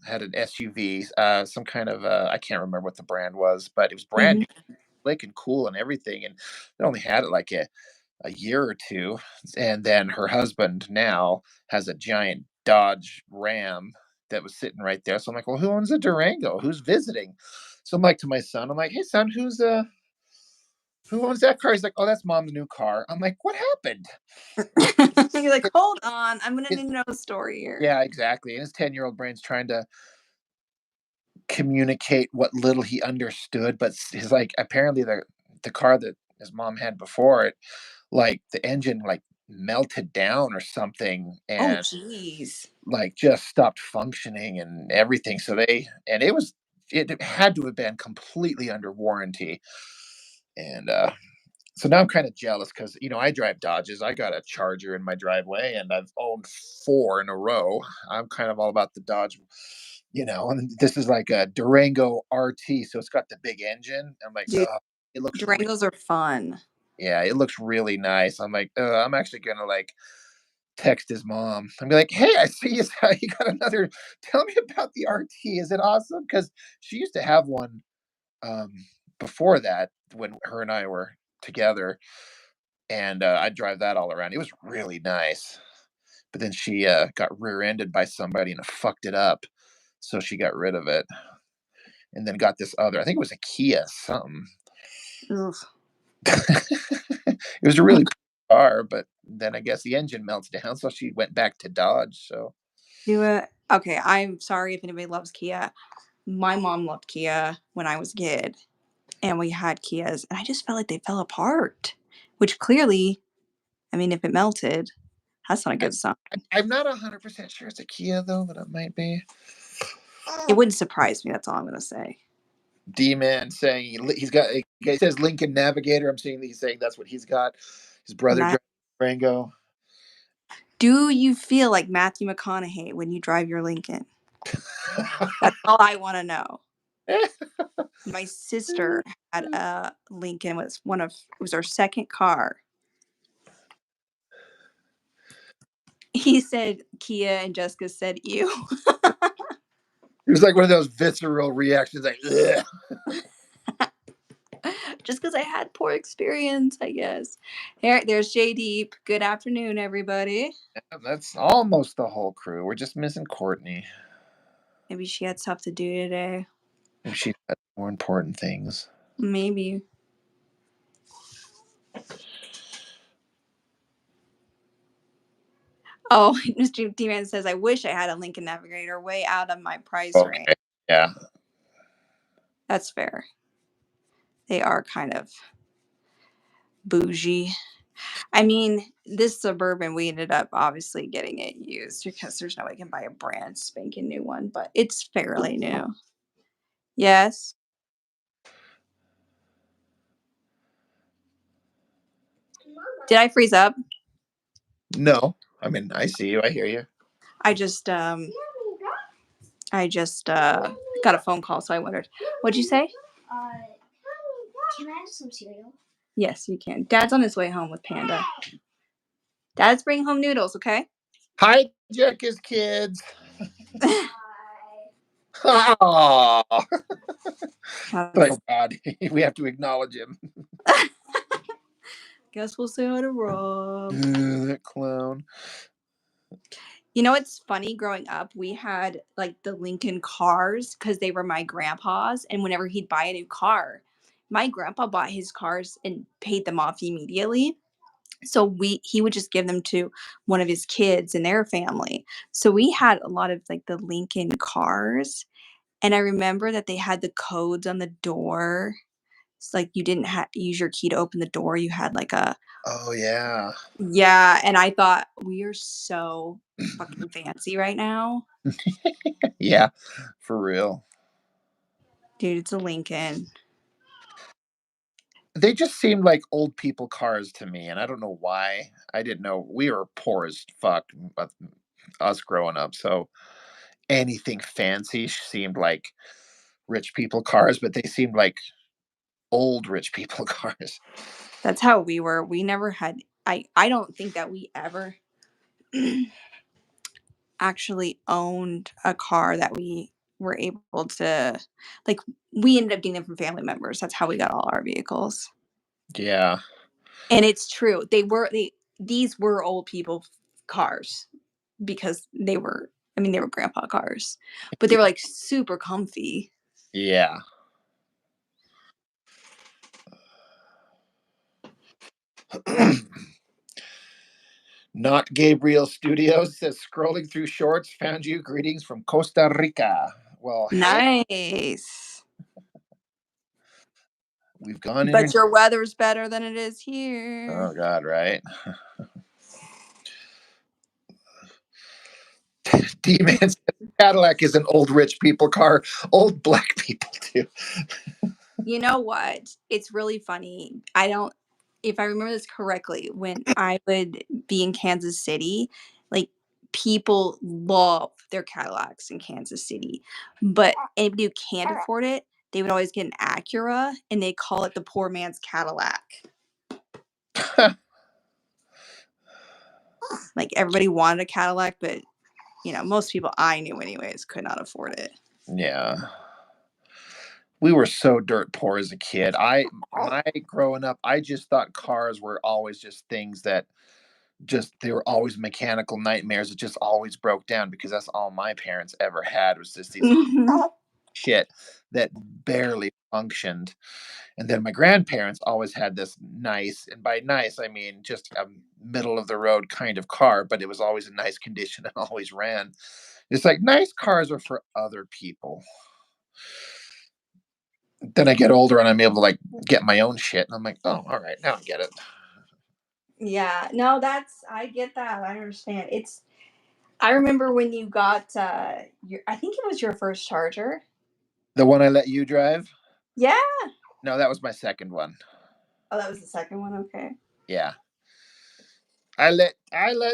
had an SUV, some kind of I can't remember what the brand was, but it was brand Mhm. new, slick and cool and everything. And they only had it like a year or two. And then her husband now has a giant Dodge Ram that was sitting right there. So I'm like, well, who owns a Durango? Who's visiting? So I'm like to my son, I'm like, hey son, who owns that car? He's like, oh, that's mom's new car. I'm like, what happened? You're like, "Hold on, I'm gonna His, need to know the story here." yeah, exactly. And his 10-year-old brain's trying to communicate what little he understood, but he's like, apparently the car that his mom had before it, like the engine like melted down or something, Oh, and jeez. like just stopped functioning and everything. So it had to have been completely under warranty. And so now I'm kind of jealous because I drive Dodges. I got a Charger in my driveway, and I've owned four in a row. I'm kind of all about the Dodge, And this is like a Durango RT, so it's got the big engine. I'm like, Dude, it looks Durangos are fun. yeah, it looks really nice. I'm like, I'm actually gonna like text his mom. I'm like, hey, I see you got another. Tell me about the RT. Is it awesome? Because she used to have one um, before that when her and I were together, and I'd drive that all around. It was really nice. But then she got rear-ended by somebody and fucked it up, so she got rid of it, and then got this other. I think it was a Kia something. Ugh. It was a really cool car, but then I guess the engine melted down, so she went back to Dodge. So Do it. Okay, I'm sorry if anybody loves Kia. My mom loved Kia when I was a kid, and we had Kias, and I just felt like they fell apart, which clearly, I mean, if it melted, that's not a I, good sign. I'm not 100% sure it's a Kia though, but it might be. It wouldn't surprise me, that's all I'm gonna say. D-Man saying he's got. He says Lincoln Navigator. I'm seeing he's saying that's what he's got. His brother Matt, drives Rango. do you feel like Matthew McConaughey when you drive your Lincoln? That's all I wanna know. My sister had a Lincoln, it was our second car. He said Kia and Jessica said ew. It was like one of those visceral reactions, like, ugh. Just because I had poor experience, I guess. There's J Deep. Good afternoon, everybody. That's almost the whole crew. We're just missing Courtney. Maybe she had stuff to do today. Maybe she's got more important things. Maybe. Oh, Mr. D-Man says, I wish I had a Lincoln Navigator way out of my price range. Okay. Yeah. That's fair. They are kind of bougie. I mean, this Suburban, we ended up obviously getting it used because there's no way I can buy a brand spanking new one, but it's fairly new. Yes. Did I freeze up? No. I mean, I see you. I hear you. I just got a phone call, so I wondered. What'd you say? Can I have some cereal? Yes, you can. Dad's on his way home with Panda. Dad's bringing home noodles, okay? Hi, Jessica's kids. Oh, thank God. We have to acknowledge him. Guess we'll say hi to Rob. That clown. You know what's funny? Growing up, we had like the Lincoln cars because they were my grandpa's, and whenever he'd buy a new car, my grandpa bought his cars and paid them off immediately. So he would just give them to one of his kids and their family. So we had a lot of like the Lincoln cars, and I remember that they had the codes on the door. It's like you didn't use your key to open the door. You had like a Oh, yeah. yeah, and I thought we are so fucking fancy right now. Yeah, for real. Dude, it's a Lincoln. They just seemed like old people cars to me, and I don't know why. I didn't know we were poor as fuck, us growing up. So anything fancy seemed like rich people cars, but they seemed like old rich people cars. That's how we were. We never had I don't think that we ever actually owned a car that we were able to like we ended up getting them from family members. That's how we got all our vehicles. Yeah. And it's true. These were old people cars because they were grandpa cars. But they were like super comfy. Yeah. Not Gabriel Studios says scrolling through shorts found you. Greetings from Costa Rica. Well, hey, Nice. we've gone But in. your weather's better than it is here. Oh God, right? D-Man says Cadillac is an old rich people car. Old black people too. You know what? It's really funny. I don't, if I remember this correctly, when I would be in Kansas City, like people love their Cadillacs in Kansas City. But anybody who can't afford it, they would always get an Acura and they call it the poor man's Cadillac. Like everybody wanted a Cadillac, but most people I knew anyways could not afford it. Yeah. We were so dirt poor as a kid. My growing up, I just thought cars were always just things that just they were always mechanical nightmares. It just always broke down because that's all my parents ever had was just these shit that barely functioned. And then my grandparents always had this nice, and by nice I mean just a middle of the road kind of car, but it was always in nice condition and always ran. It's like nice cars are for other people. Then I get older and I'm able to like get my own shit, and I'm like, oh, all right, now I get it. Yeah, no, I get that. I understand. I remember when you got I think it was your first Charger. The one I let you drive? Yeah. No, that was my second one. Oh, that was the second one. Okay. Yeah. I let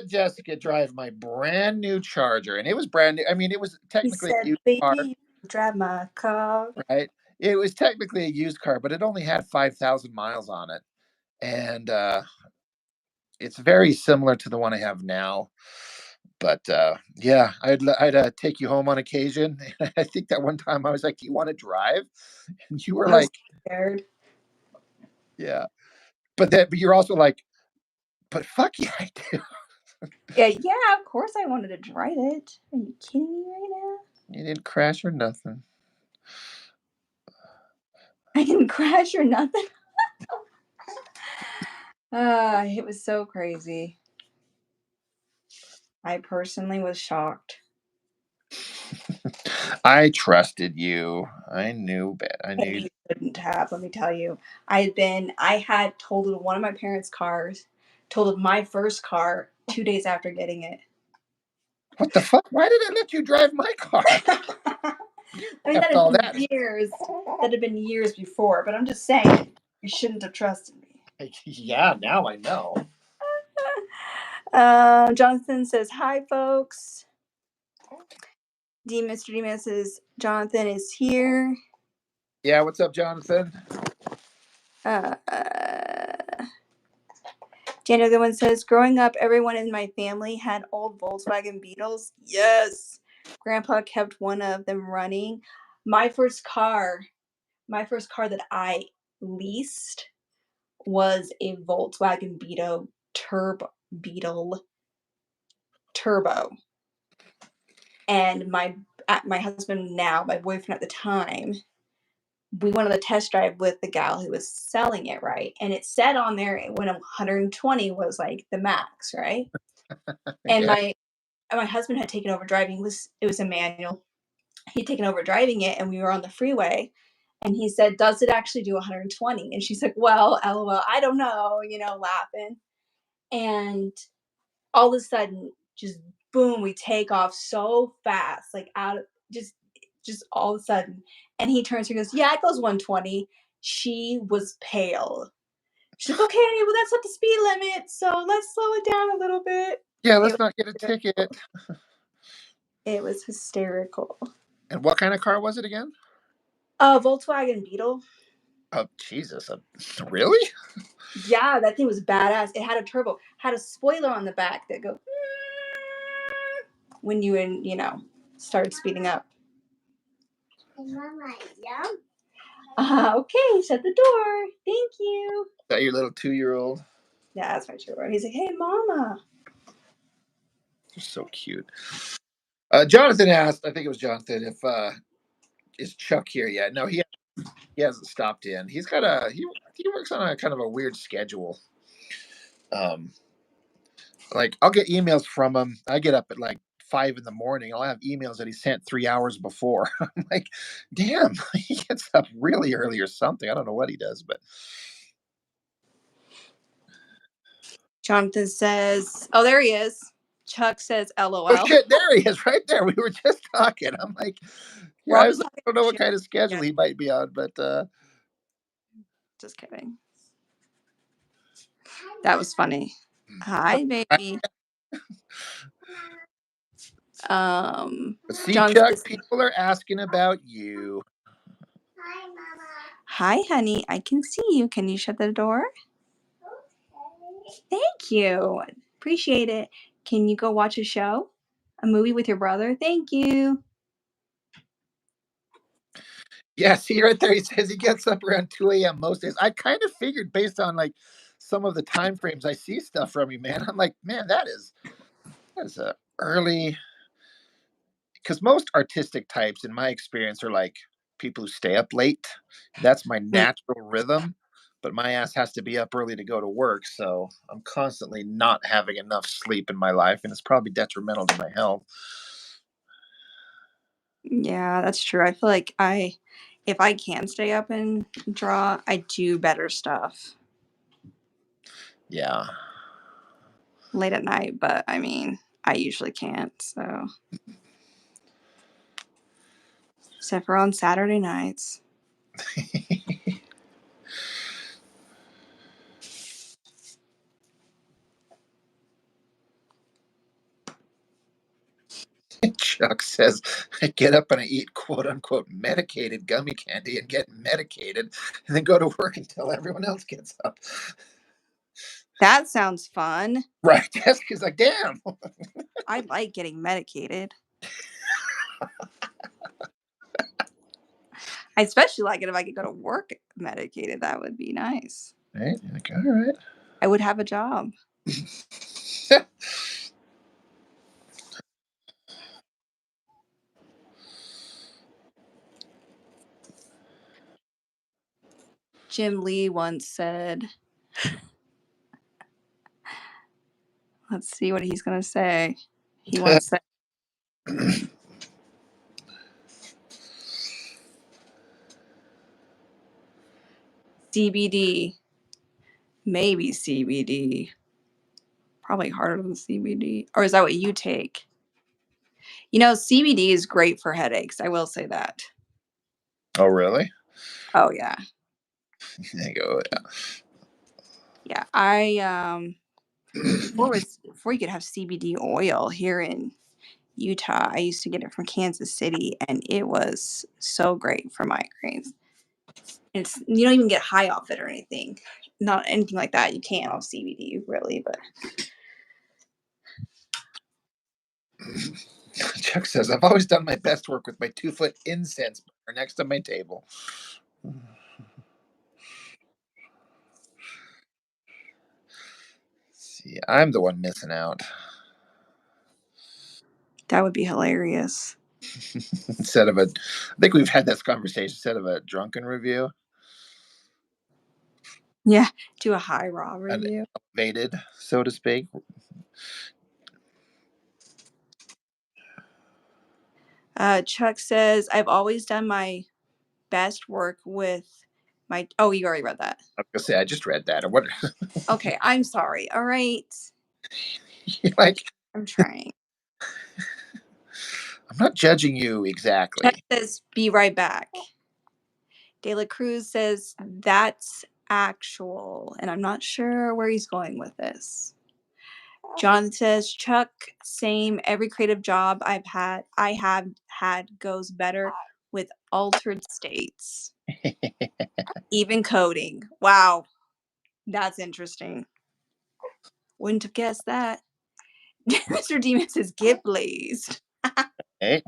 Jessica drive my brand new Charger, and it was brand new. I mean, it was He technically a said, used car, "Baby, you drive my car." right? It was technically a used car, but it only had 5,000 miles on it, and it's very similar to the one I have now. But yeah, I'd take you home on occasion. I think that one time I was like, "Do you want to drive?" And you were I was like, scared. "Yeah," but you're also like, "But fuck yeah, I do." Yeah, yeah, of course I wanted to drive it. Are you kidding me right now? You didn't crash or nothing. I didn't crash or nothing. It was so crazy. I personally was shocked. I trusted you. I knew bet. I And knew. you couldn't have, let me tell you. I had totaled one of my parents' cars, totaled my first car 2 days after getting it. What the fuck? Why did I let you drive my car? I You mean, that kept had all been that. years. That had been years before, but I'm just saying, you shouldn't have trusted me. Yeah, now I know. Jonathan says, hi, folks. Mr. Demas says, Jonathan is here. Yeah, what's up, Jonathan? Uh, Daniel Goodwin says, growing up, everyone in my family had old Volkswagen Beetles. Yes. Grandpa kept one of them running. My first car, that I leased was a Volkswagen Beetle Turbo. And my husband now, my boyfriend at the time, we went on the test drive with the gal who was selling it, right? And it said on there when 120 was like the max, right? And Okay. my husband had taken over driving. It was a manual. He'd taken over driving it, and we were on the freeway. And he said, "Does it actually do 120?" And she's like, "Well, lol, I don't know," laughing. And all of a sudden, just boom, we take off so fast, like out of just all of a sudden. And he turns to her and goes, "Yeah, it goes 120." She was pale. She's like, "Okay, well, that's not the speed limit, so let's slow it down a little bit." Yeah, It let's was not get a ticket. hysterical. It was hysterical. And what kind of car was it again? Volkswagen Beetle. Oh, Jesus. Really? Yeah, that thing was badass. It had a turbo, had a spoiler on the back that go when started speeding up. Mama, yeah. Okay, shut the door. Thank you. Is that your little 2-year-old? Yeah, that's my turbo. He's like, hey, mama. You're so cute. Jonathan asked, I think it was Jonathan, if is Chuck here yet? No, he hasn't stopped in. He works on a kind of a weird schedule. Um, like I'll get emails from him. I get up at like 5 in the morning. I'll have emails that he sent 3 hours before. I'm like, damn, he gets up really early or something. I don't know what he does, but Jonathan says, oh, there he is. Chuck says, oh LOL. shit, there he is, right there. We were just talking. I'm like, We're yeah, all I was just like, talking I don't know what shit. kind of schedule Yeah, he might be on, but just kidding. That was funny. Hi, baby. see, John Chuck, says, people are asking about you. hi, mama. Hi, honey. I can see you. Can you shut the door? Okay. Thank you. Appreciate it. Can you go watch a show? A movie with your brother? Thank you. Yeah, see right there. He says he gets up around 2 a.m. most days. I kind of figured based on like some of the time frames I see stuff from you, man. I'm like, man, that is a early because most artistic types, in my experience, are like people who stay up late. That's my natural rhythm. But my ass has to be up early to go to work, so I'm constantly not having enough sleep in my life, and it's probably detrimental to my health. Yeah, that's true. I feel like if I can stay up and draw, I do better stuff Yeah. late at night, but I mean, I usually can't, so. Except for on Saturday nights. Chuck says, I get up and I eat quote unquote medicated gummy candy and get medicated and then go to work until everyone else gets up. That sounds fun. Right. Jessica's like, damn. I like getting medicated. I especially like it if I could go to work medicated. That would be nice. Right? You're like, all right. I would have a job. Jim Lee once said, let's see what he's going to say. He once said, CBD, maybe CBD, probably harder than CBD. Or is that what you take? You know, CBD is great for headaches. I will say that. Oh, really? Oh yeah. I go, Yeah, I before you could have CBD oil here in Utah, I used to get it from Kansas City and it was so great for migraines. It's you don't even get high off it or anything. Not anything like that. You can't off CBD really, but Chuck says, I've always done my best work with my 2 foot incense burner next to my table. See, I'm the one missing out. that would be hilarious. Instead of a, I think we've had this conversation, instead of a drunken review, Yeah, do a high raw an review. elevated, so to speak. Chuck says, I've always done my best work with my. Oh, you already read that. I was gonna say I just read that. Or what? Okay, I'm sorry. All right. Like, I'm trying. I'm not judging you Chuck exactly. says, be right back. De La Cruz says, that's actual. And I'm not sure where he's going with this. John says, Chuck, same. Every creative job I have had goes better with altered states, even coding. Wow, that's interesting. Wouldn't have guessed that. Mr. Demon says, get blazed. Hey,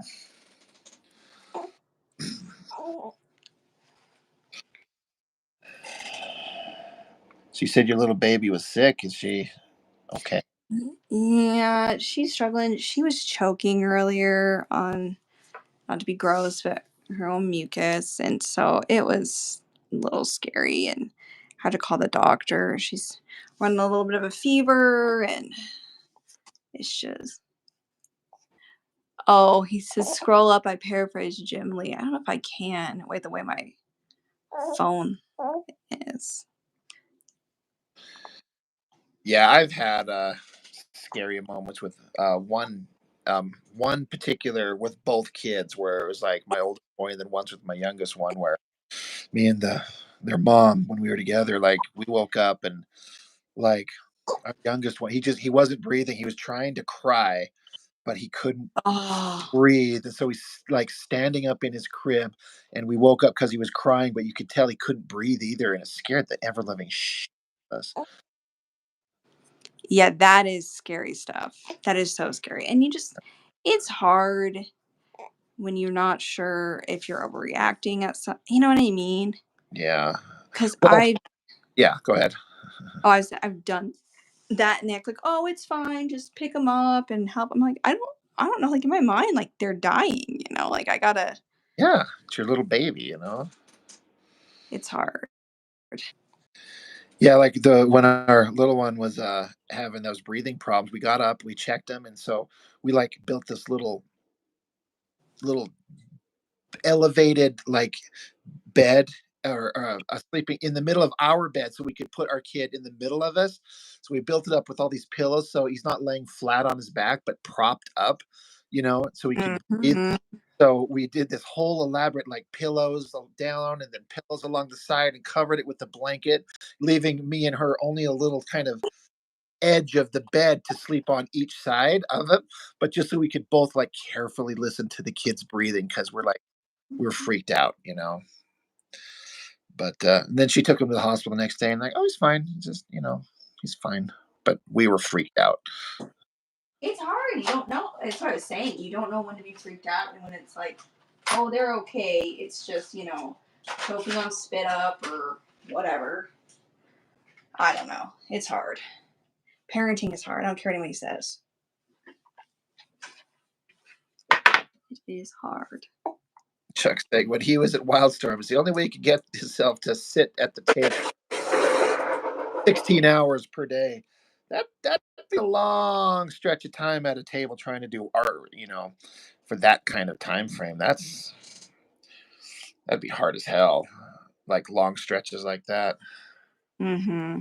so you said your little baby was sick. Is she okay? Yeah, she's struggling. She was choking earlier on, not to be gross, but her own mucus. And so it was a little scary and had to call the doctor. She's running a little bit of a fever and it's just. Oh, he says, scroll up. I paraphrase Jim Lee. I don't know if I can. Wait, the way my phone is. Yeah, I've had scary moments with one particular with both kids where it was like my oldest boy and then once with my youngest one where me and their mom when we were together, like we woke up and like our youngest one, he wasn't breathing. He was trying to cry, but he couldn't Oh, breathe. And so he's like standing up in his crib, and we woke up because he was crying, but you could tell he couldn't breathe either, and it scared the ever living shit out of us. yeah, that is scary stuff. That is so scary. And it's hard when you're not sure if you're overreacting at some, you know what I mean? Yeah. Because Well, yeah. Go ahead. I've done that and they act like, oh, it's fine, just pick them up and help. I'm like, I don't know, like in my mind, like they're dying, like I gotta, Yeah, it's your little baby, you know. it's hard. Yeah, like the when our little one was having those breathing problems, we got up, we checked him, and so we like built this little elevated like bed or a sleeping in the middle of our bed so we could put our kid in the middle of us. So we built it up with all these pillows so he's not laying flat on his back but propped up, so he could breathe. Mhm. So we did this whole elaborate like pillows down and then pillows along the side and covered it with the blanket, leaving me and her only a little kind of edge of the bed to sleep on each side of it, but just so we could both like carefully listen to the kids breathing because we're freaked out. But then she took him to the hospital the next day and like, oh, he's fine. He's just, he's fine. But we were freaked out. It's hard. You don't know. That's what I was saying. You don't know when to be freaked out and when it's like, oh, they're okay. It's just, choking on spit up or whatever. I don't know. It's hard. Parenting is hard. I don't care what anybody says. It is hard. Chuck saying when he was at Wildstorms, the only way he could get himself to sit at the table 16 hours per day. That'd be a long stretch of time at a table trying to do art, for that kind of time frame. That'd be hard as hell. Like long stretches like that. Mm-hmm.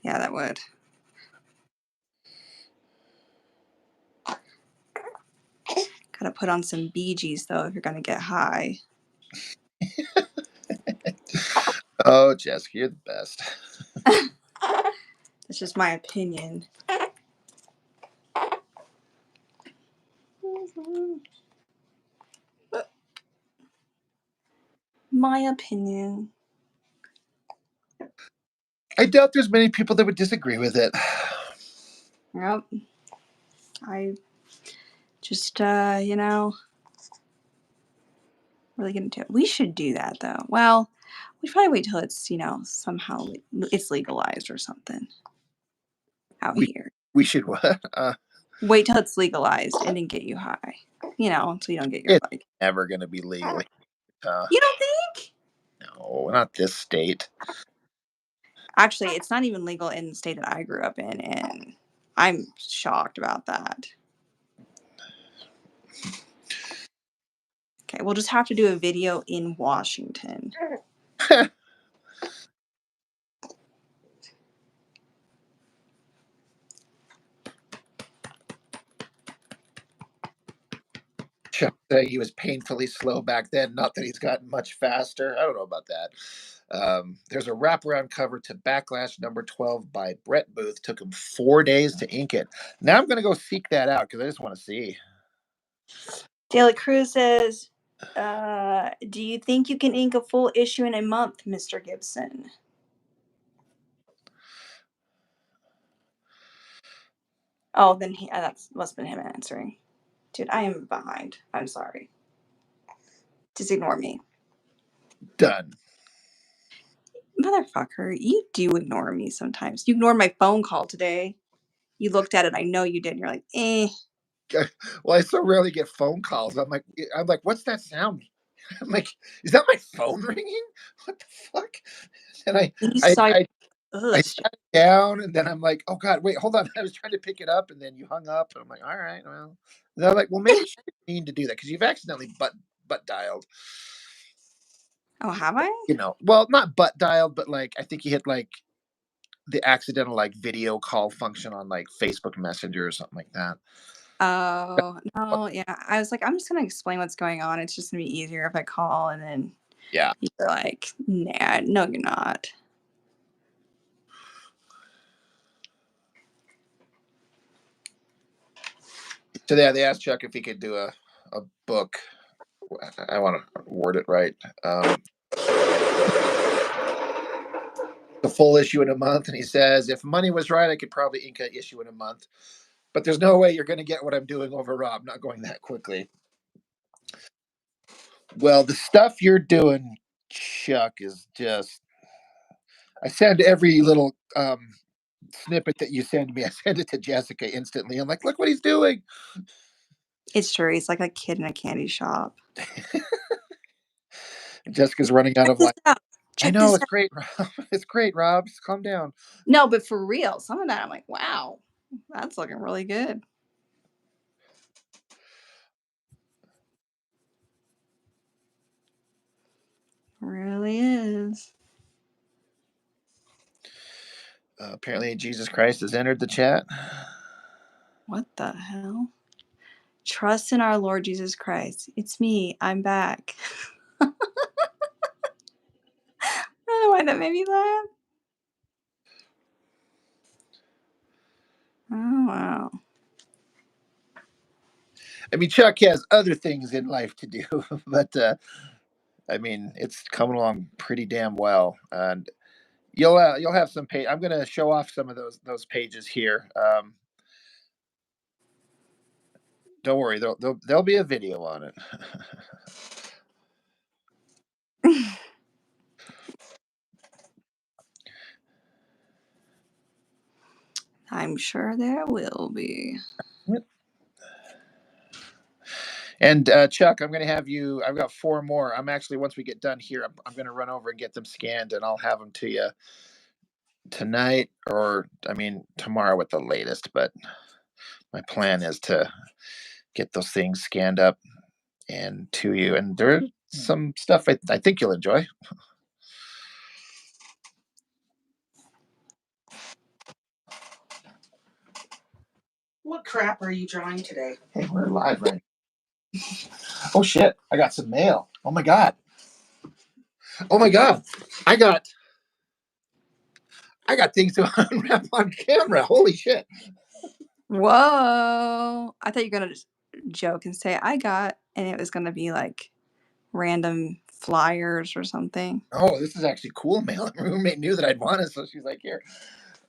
Yeah, that would. Gotta put on some Bee Gees, though, if you're gonna get high. Oh, Jessica, you're the best. That's just my opinion. My opinion. I doubt there's many people that would disagree with it. Yep. I just, really get into it. We should do that, though. Well, we probably wait till it's, somehow it's legalized or something out We here. we should what? Wait till it's legalized and then get you high. So you don't get your It's never going to be legal. You don't think? No, not this state. Actually, it's not even legal in the state that I grew up in, and I'm shocked about that. Okay, we'll just have to do a video in Washington. Chuck saying he was painfully slow back then. Not that he's gotten much faster. I don't know about that. There's a wraparound cover to Backlash number 12 by Brett Booth. Took him 4 days to ink it. Now I'm going to go seek that out because I just want to see. Daily Cruz says, do you think you can ink a full issue in a month, Mr. Gibson? Oh, then that must have been him answering. Dude, I am behind. I'm sorry. Just ignore me. Done. Motherfucker, you do ignore me sometimes. You ignored my phone call today. You looked at it. I know you did. And you're like, eh. Well, I so rarely get phone calls. I'm like, what's that sound? I'm like, is that my phone ringing? What the fuck? And You I, saw your, I, I ugh, sat down, and then I'm like, oh god, wait, hold on. I was trying to pick it up, and then you hung up, and I'm like, all right, well. And they're like, well, maybe she didn't mean to do that because you've accidentally butt dialed. oh, have I? Well, not butt dialed, but like I think you hit like the accidental like video call function on like Facebook Messenger or something like that. Oh, no, yeah. I was like, I'm just gonna explain what's going on. It's just gonna be easier if I call and then Yeah. you're like, nah, no, you're not. So they asked Chuck if he could do a book. I want to word it right. The full issue in a month, and he says, if money was right, I could probably ink an issue in a month. But there's no way you're going to get what I'm doing over Rob. Not going that quickly. Well, the stuff you're doing, Chuck, is just. I send every little snippet that you send me. I send it to Jessica instantly. I'm like, look what he's doing. It's true. He's like a kid in a candy shop. Jessica's running out Check of this like, out. I Check know this it's out. great, Rob. It's great, Rob. Just calm down. No, but for real, some of that I'm like, wow, that's looking really good. Really is. Apparently, Jesus Christ has entered the chat. What the hell? Trust in our Lord Jesus Christ. It's me. I'm back. I don't know why that made me laugh. Oh, wow. I mean, Chuck has other things in life to do, but I mean, it's coming along pretty damn well, and you'll have some page. I'm gonna show off some of those pages here. Don't worry, there'll be a video on it. I'm sure there will be. And Chuck, I'm going to have you. I've got four more. I'm actually once we get done here, I'm going to run over and get them scanned, and I'll have them to you tonight, or I mean tomorrow at the latest. But my plan is to get those things scanned up and to you. And there's some stuff I think you'll enjoy. What crap are you drawing today? Hey, we're live right now. Oh shit! I got some mail. Oh my god! Oh my god! I got things to unwrap on camera. Holy shit! Whoa! I thought you were gonna just joke and say I got, and it was gonna be like random flyers or something. Oh, this is actually cool mail. My roommate knew that I'd want it, so she's like, "Here."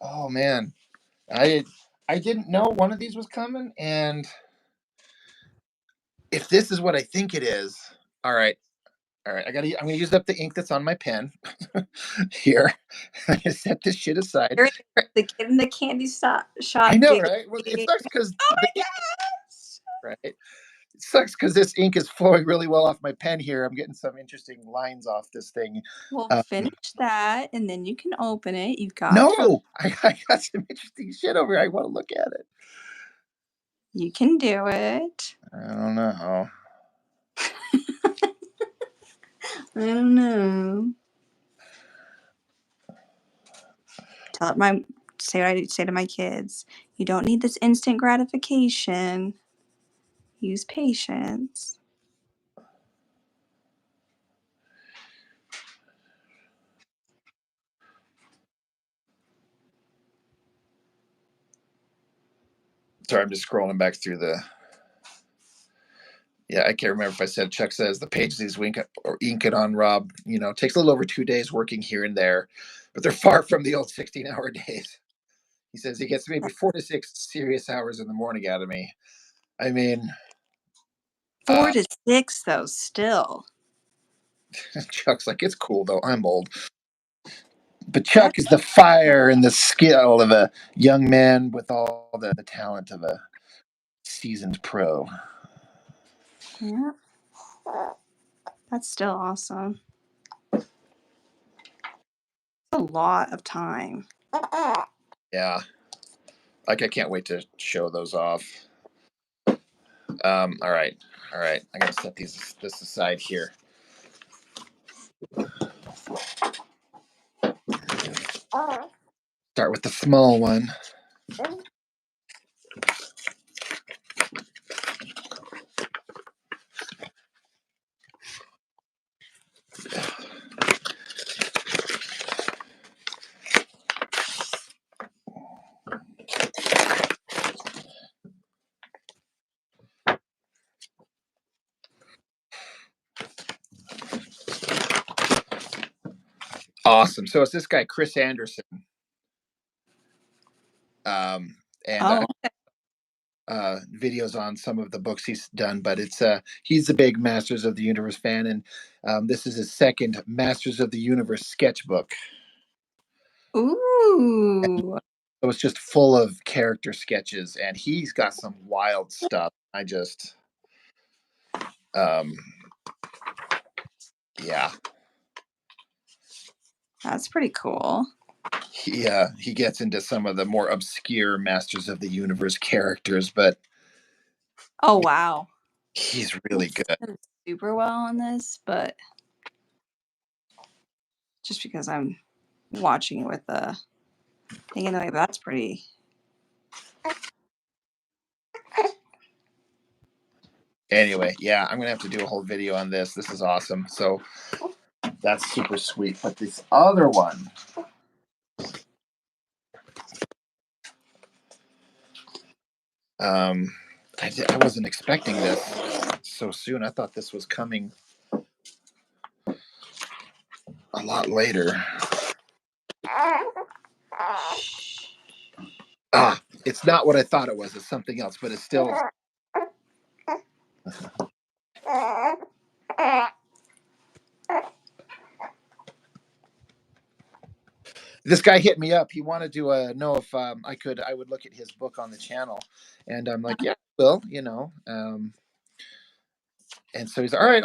Oh man, I I didn't know one of these was coming, and if this is what I think it is, all right, all right. I'm gonna use up the ink that's on my pen here. I just set this shit aside. You're the kid in the candy I shop know, giggling. right? Well, it sucks because Oh the my ink, gosh! right? It sucks because this ink is flowing really well off my pen here. I'm getting some interesting lines off this thing. Well, Um, finish that, and then you can open it. You've got time. no, I got some interesting shit over here. I want to look at it. You can do it. I don't know. I don't know. Tell my say what I say to my kids. You don't need this instant gratification. Use patience. Sorry, I'm just scrolling back through the. Yeah, I can't remember if I said Chuck says the page these ink it on Rob. Takes a little over 2 days working here and there, but they're far from the old 16-hour days. He says he gets maybe 4 to 6 serious hours in the morning out of me. I mean, 4 to 6 though, still. Chuck's like, it's cool though. I'm old. But That Chuck is the fire and the skill of a young man with all the talent of a seasoned pro. yeah. That's still awesome. It's a lot of time. Yeah. Like I can't wait to show those off. All right. All right. I gotta set this aside here. Start with the small one. Awesome. So it's this guy, Chris Anderson. And Oh, videos on some of the books he's done, but he's a big Masters of the Universe fan, and this is his second Masters of the Universe sketchbook. ooh. So it's just full of character sketches, and he's got some wild stuff. Um, yeah, That's pretty cool. he gets into some of the more obscure Masters of the Universe characters, but Oh wow. he's really good. Super well on this, but just because I'm watching it with the thing in the way, but that's pretty. Anyway, yeah, I'm gonna have to do a whole video on this. This is awesome. So that's super sweet. But this other one, um, I wasn't expecting this so soon. I thought this was coming a lot later. Ah, it's not what I thought it was. It's something else, but it's still. This guy hit me up. He wanted to know if I would look at his book on the channel, and I'm like, yeah, well, and so he's like, all right,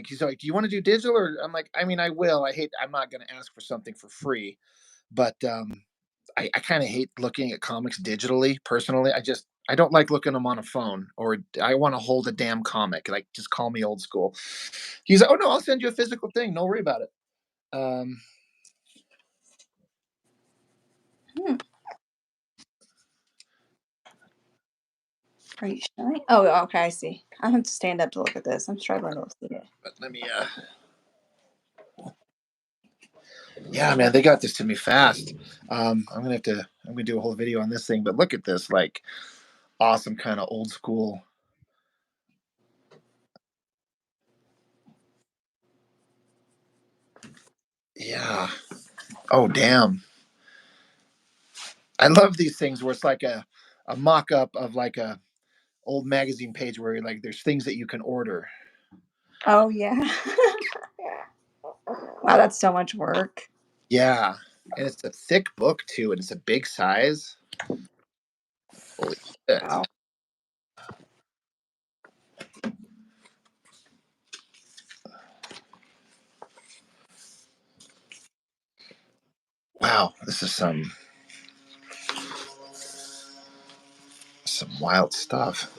he's like, do you want to do digital? Or I'm like, I mean, I will. I'm not going to ask for something for free, but I kind of hate looking at comics digitally. Personally, I don't like looking them on a phone, or I want to hold a damn comic. Like, just call me old school. He's like, oh no, I'll send you a physical thing. Don't worry about it. Are you showing? Oh, okay, I see. I have to stand up to look at this. I'm struggling to see it. But let me. Yeah, man, they got this to me fast. I'm gonna do a whole video on this thing. But look at this, like, awesome kind of old school. Yeah. Oh, damn. I love these things where it's like a mock-up of like a old magazine page where like there's things that you can order. Oh yeah. Wow, that's so much work. Yeah, and it's a thick book too, and it's a big size. Holy shit! Wow. Wow, this is some wild stuff.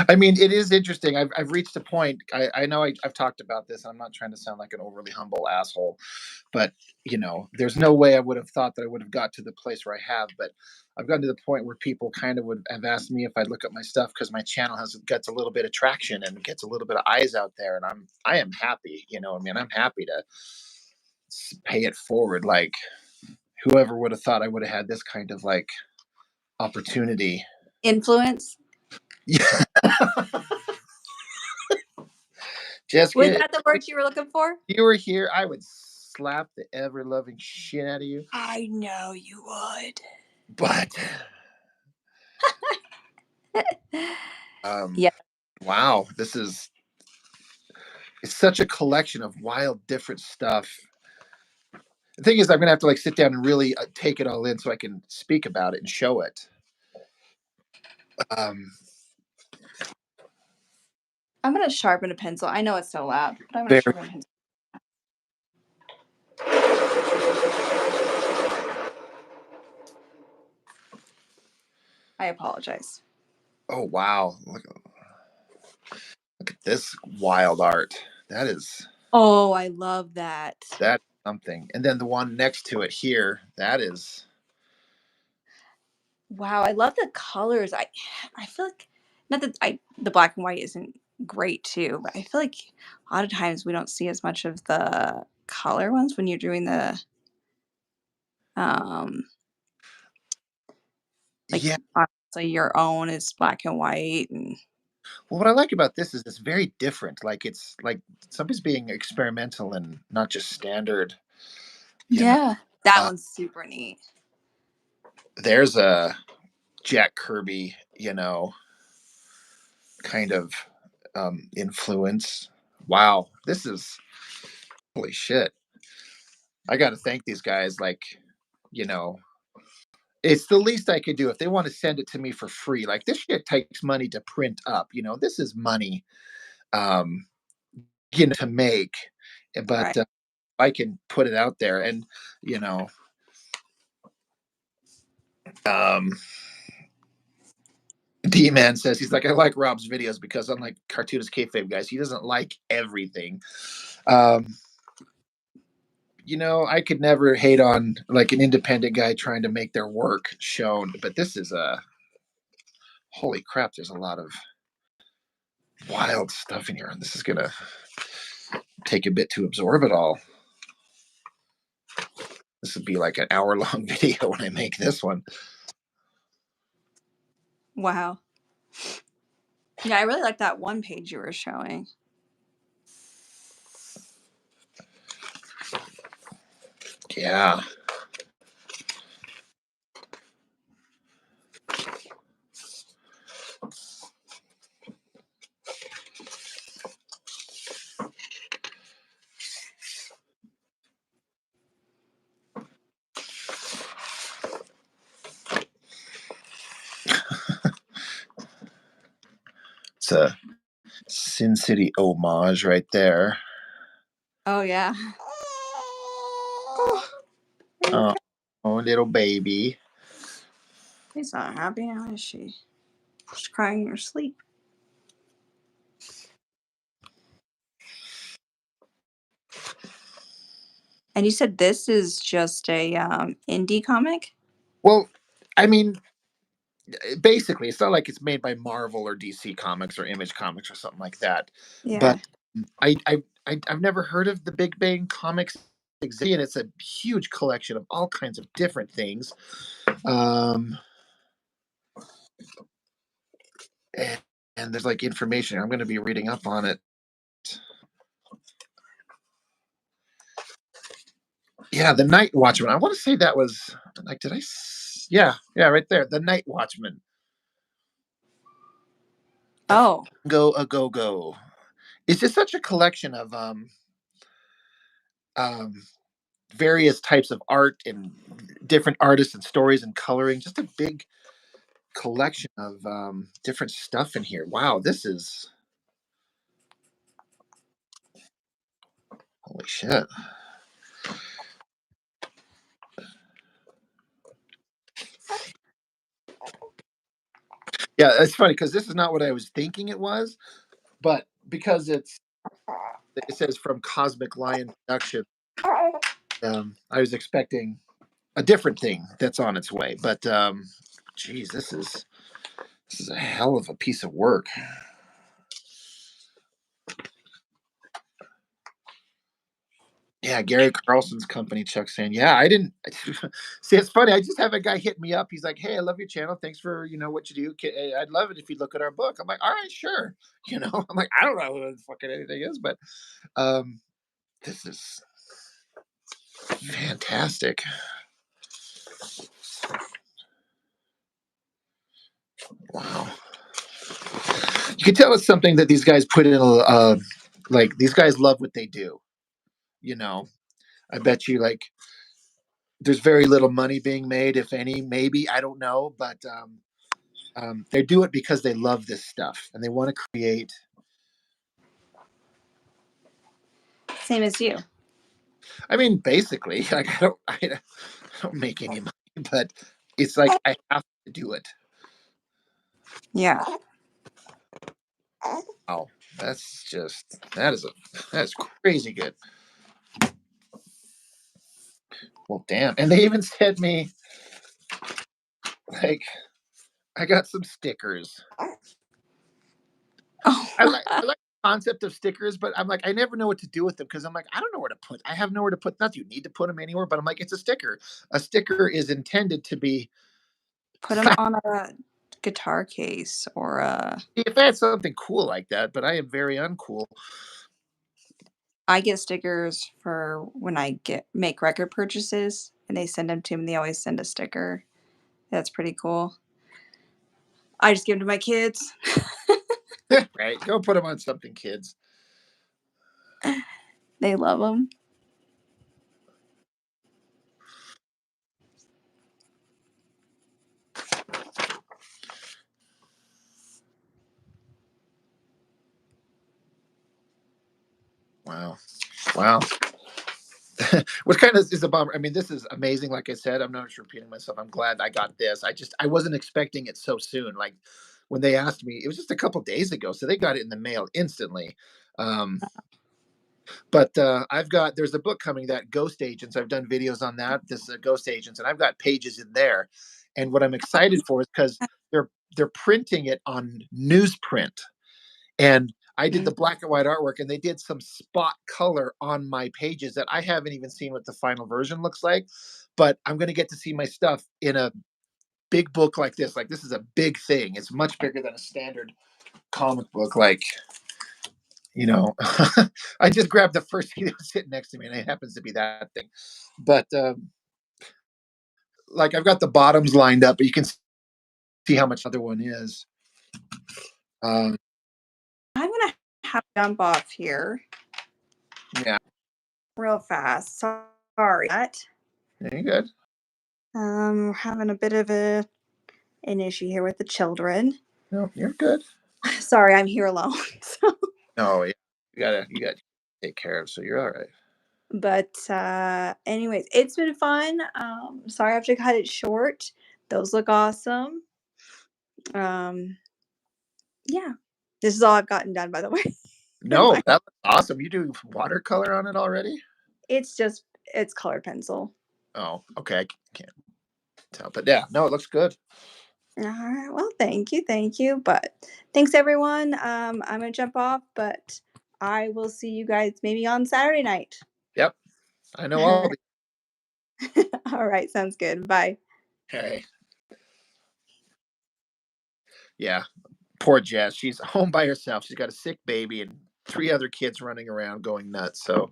I mean, it is interesting. I've reached a point. I know I've talked about this, and I'm not trying to sound like an overly humble asshole, but there's no way I would have thought that I would have got to the place where I have. But I've gotten to the point where people kind of would have asked me if I'd look at my stuff because my channel gets a little bit of traction and gets a little bit of eyes out there, and I am happy. I mean, I'm happy to pay it forward. Like, whoever would have thought I would have had this kind of like opportunity. Influence. Yeah. Was Jessica, that the word you were looking for? if you were here, I would slap the ever loving shit out of you. I know you would. But Yeah. wow, it's such a collection of wild, different stuff. The thing is, I'm gonna have to like sit down and really take it all in so I can speak about it and show it. Um, I'm gonna sharpen a pencil. I know it's so loud, but I'm gonna very. sharpen a pencil. I apologize. Oh wow, look at this wild art. Oh, I love that. That's something. And then the one next to it here, that is. Wow, I love the colors. I feel like not that the black and white isn't great too, but I feel like a lot of times we don't see as much of the color ones when you're doing the um like Yeah. obviously your own is black and white and Well, what I like about this is it's very different. Like, it's like somebody's being experimental and not just standard. You know, yeah, that uh, one's super neat. there's a Jack Kirby, kind of influence. Wow, this is holy shit. I got to thank these guys. Like, you know, it's the least I could do if they want to send it to me for free. Like, this shit takes money to print up. This is money, um, to make. But Right. I can put it out there, and you know, um, D Man says he's like, I like Rob's videos because unlike cartoonist kayfabe guys, he doesn't like everything. Um, I could never hate on like an independent guy trying to make their work shown, but this is a holy crap. There's a lot of wild stuff in here, and this is gonna take a bit to absorb it all. This would be like an hour-long video when I make this one. Wow. Yeah, I really like that one page you were showing. Yeah. It's a Sin City homage right there. Oh yeah. Oh, Oh, oh, little baby. he's not happy now, is she? She's crying in her sleep. And you said this is just a indie comic? Well, I mean, basically, it's not like it's made by Marvel or DC Comics or Image Comics or something like that. Yeah. But I've never heard of the Big Bang Comics exhibit, and it's a huge collection of all kinds of different things. Um, and, and there's like information. I'm going to be reading up on it. Yeah, the Night Watchman. I want to say that was like, did I? Yeah, yeah, right there. The Night Watchman. Oh. Go a go go. It's just such a collection of um, various types of art and different artists and stories and coloring. Just a big collection of different stuff in here. Wow, this is holy shit. Yeah, it's funny because this is not what I was thinking it was, but because it says from Cosmic Lion Production, I was expecting a different thing that's on its way. But geez, this is a hell of a piece of work. Yeah, Gary Carlson's company. Chuck saying, "Yeah, I didn't see." It's funny. I just have a guy hit me up. He's like, "Hey, I love your channel. Thanks for what you do. I'd love it if you look at our book." I'm like, "All right, sure." I'm like, "I don't know what fucking anything is, but um, this is fantastic." Wow, you can tell it's something that these guys put in. Like these guys love what they do. You know, I bet you like there's very little money being made, if any. Maybe I don't know, but they do it because they love this stuff and they want to create. Same as you. I mean, basically, like I don't make any money, but it's like I have to do it. Yeah. Oh, that's crazy good. Well, damn, and they even sent me like I got some stickers. Oh. I like the concept of stickers, but I'm like I never know what to do with them because I'm like I don't know where to put. I have nowhere to put. Not that you need to put them anywhere, but I'm like it's a sticker. A sticker is intended to be. Put them on a guitar case or a. If I had something cool like that, but I am very uncool. I get stickers for when I make record purchases, and they send them to me. And they always send a sticker. That's pretty cool. I just give them to my kids. Right, go put them on something, kids. They love them. Wow, wow. What kind of is a bummer. I mean, this is amazing. Like I said, I'm not just repeating myself. I'm glad I got this. I wasn't expecting it so soon. Like when they asked me, it was just a couple days ago, so they got it in the mail instantly. Um, but there's a book coming that Ghost Agents. I've done videos on that. This Ghost Agents, and I've got pages in there. And what I'm excited for is because they're printing it on newsprint. And I did the black and white artwork, and they did some spot color on my pages that I haven't even seen what the final version looks like. But I'm going to get to see my stuff in a big book like this. Like this is a big thing. It's much bigger than a standard comic book. Like you know, I just grabbed the first thing that was sitting next to me, and it happens to be that thing. But like I've got the bottoms lined up, but you can see how much the other one is. Um, I'm gonna have to jump off here yeah, real fast. Sorry. you good? We're having a bit of an issue here with the children. No, you're good. Sorry, I'm here alone. So, No, yeah, you gotta take care of. So you're all right. but anyways, it's been fun. Sorry I have to cut it short. Those look awesome. Um, yeah. This is all I've gotten done, by the way. in No, my that looks awesome. You do watercolor on it already? it's just it's colored pencil. Oh, okay. I can't tell, but yeah, no, it looks good. All right. Well, thank you, thank you. But thanks everyone. I'm gonna jump off, but I will see you guys maybe on Saturday night. Yep, I know I'll be. All right, sounds good. Bye. Okay. Yeah, poor Jess. She's home by herself. She's got a sick baby and three other kids running around going nuts. So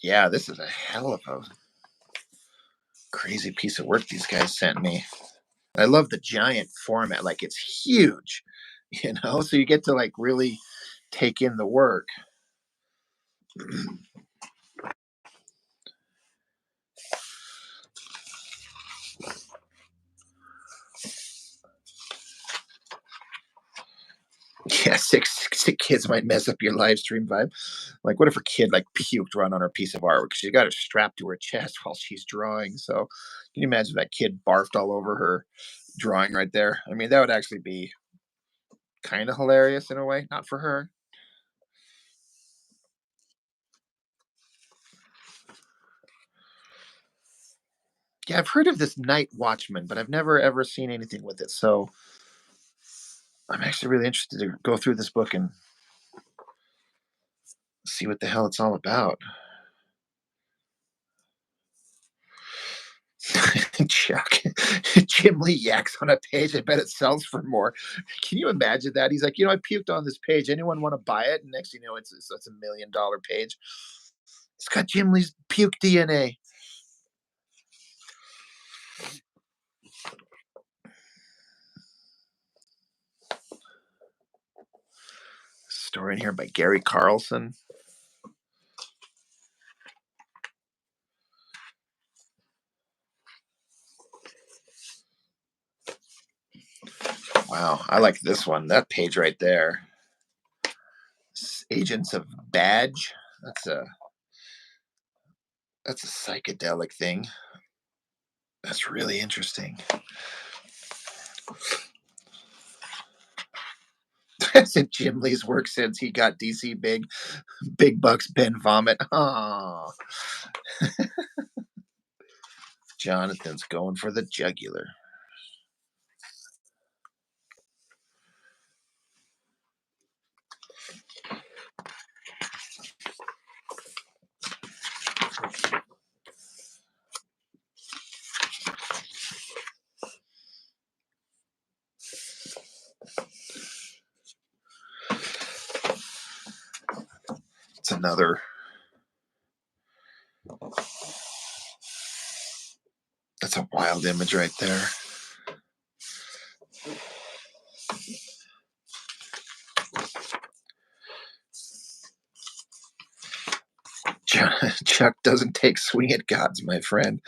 yeah, this is a hell of a crazy piece of work these guys sent me. I love the giant format, like it's huge, so you get to like really take in the work. Yeah, sick kids might mess up your live stream vibe. Like, what if her kid like puked right on her piece of artwork? She got it strapped to her chest while she's drawing. So, can you imagine that kid barfed all over her drawing right there? I mean, that would actually be kind of hilarious in a way, not for her. Yeah, I've heard of this Night Watchman, but I've never ever seen anything with it. So, I'm actually really interested to go through this book and see what the hell it's all about. Chuck, Jim Lee yaks on a page. I bet it sells for more. Can you imagine that? He's like, I puked on this page. Anyone want to buy it? And next thing you know, it's $1 million page. It's got Jim Lee's puke DNA. Story in here by Gary Carlson. Wow, I like this one. That page right there. Agents of Badge. That's a psychedelic thing. That's really interesting. That's in Jim Lee's work since he got DC big bucks Ben vomit. Oh, Jonathan's going for the jugular. It's another. That's a wild image right there. Chuck doesn't take swing at gods, my friend.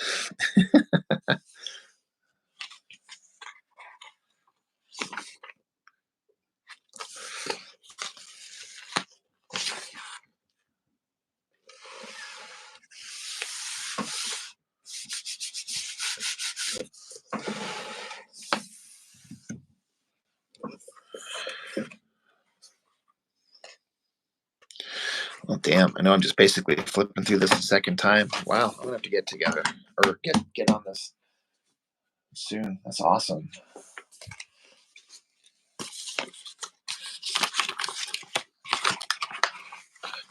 Well, damn. I know I'm just basically flipping through this a second time. Wow, I'm gonna have to get together or get on this soon. That's awesome.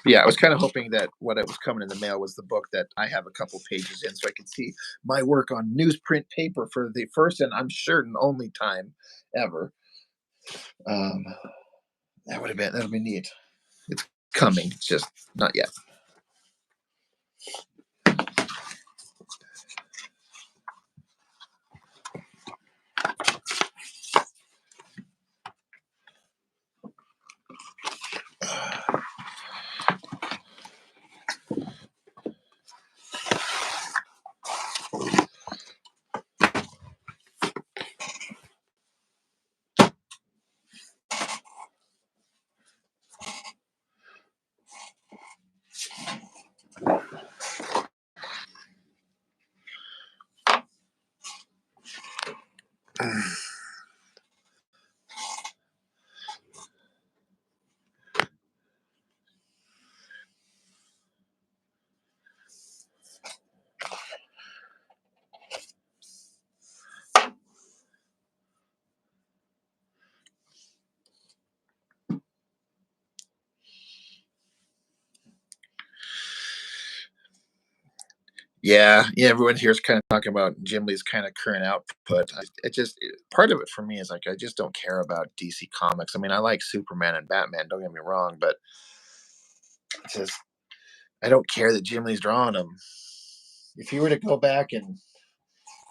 Yeah, I was kind of hoping that what it was coming in the mail was the book that I have a couple pages in, so I could see my work on newsprint paper for the first and I'm certain only time ever. Um, that'll be neat. It's coming. It's just not yet. Yeah. Everyone here is kind of talking about Jim Lee's kind of current output. Part of it for me is like I just don't care about DC Comics. I mean, I like Superman and Batman. Don't get me wrong, but it's just I don't care that Jim Lee's drawing them. If he were to go back and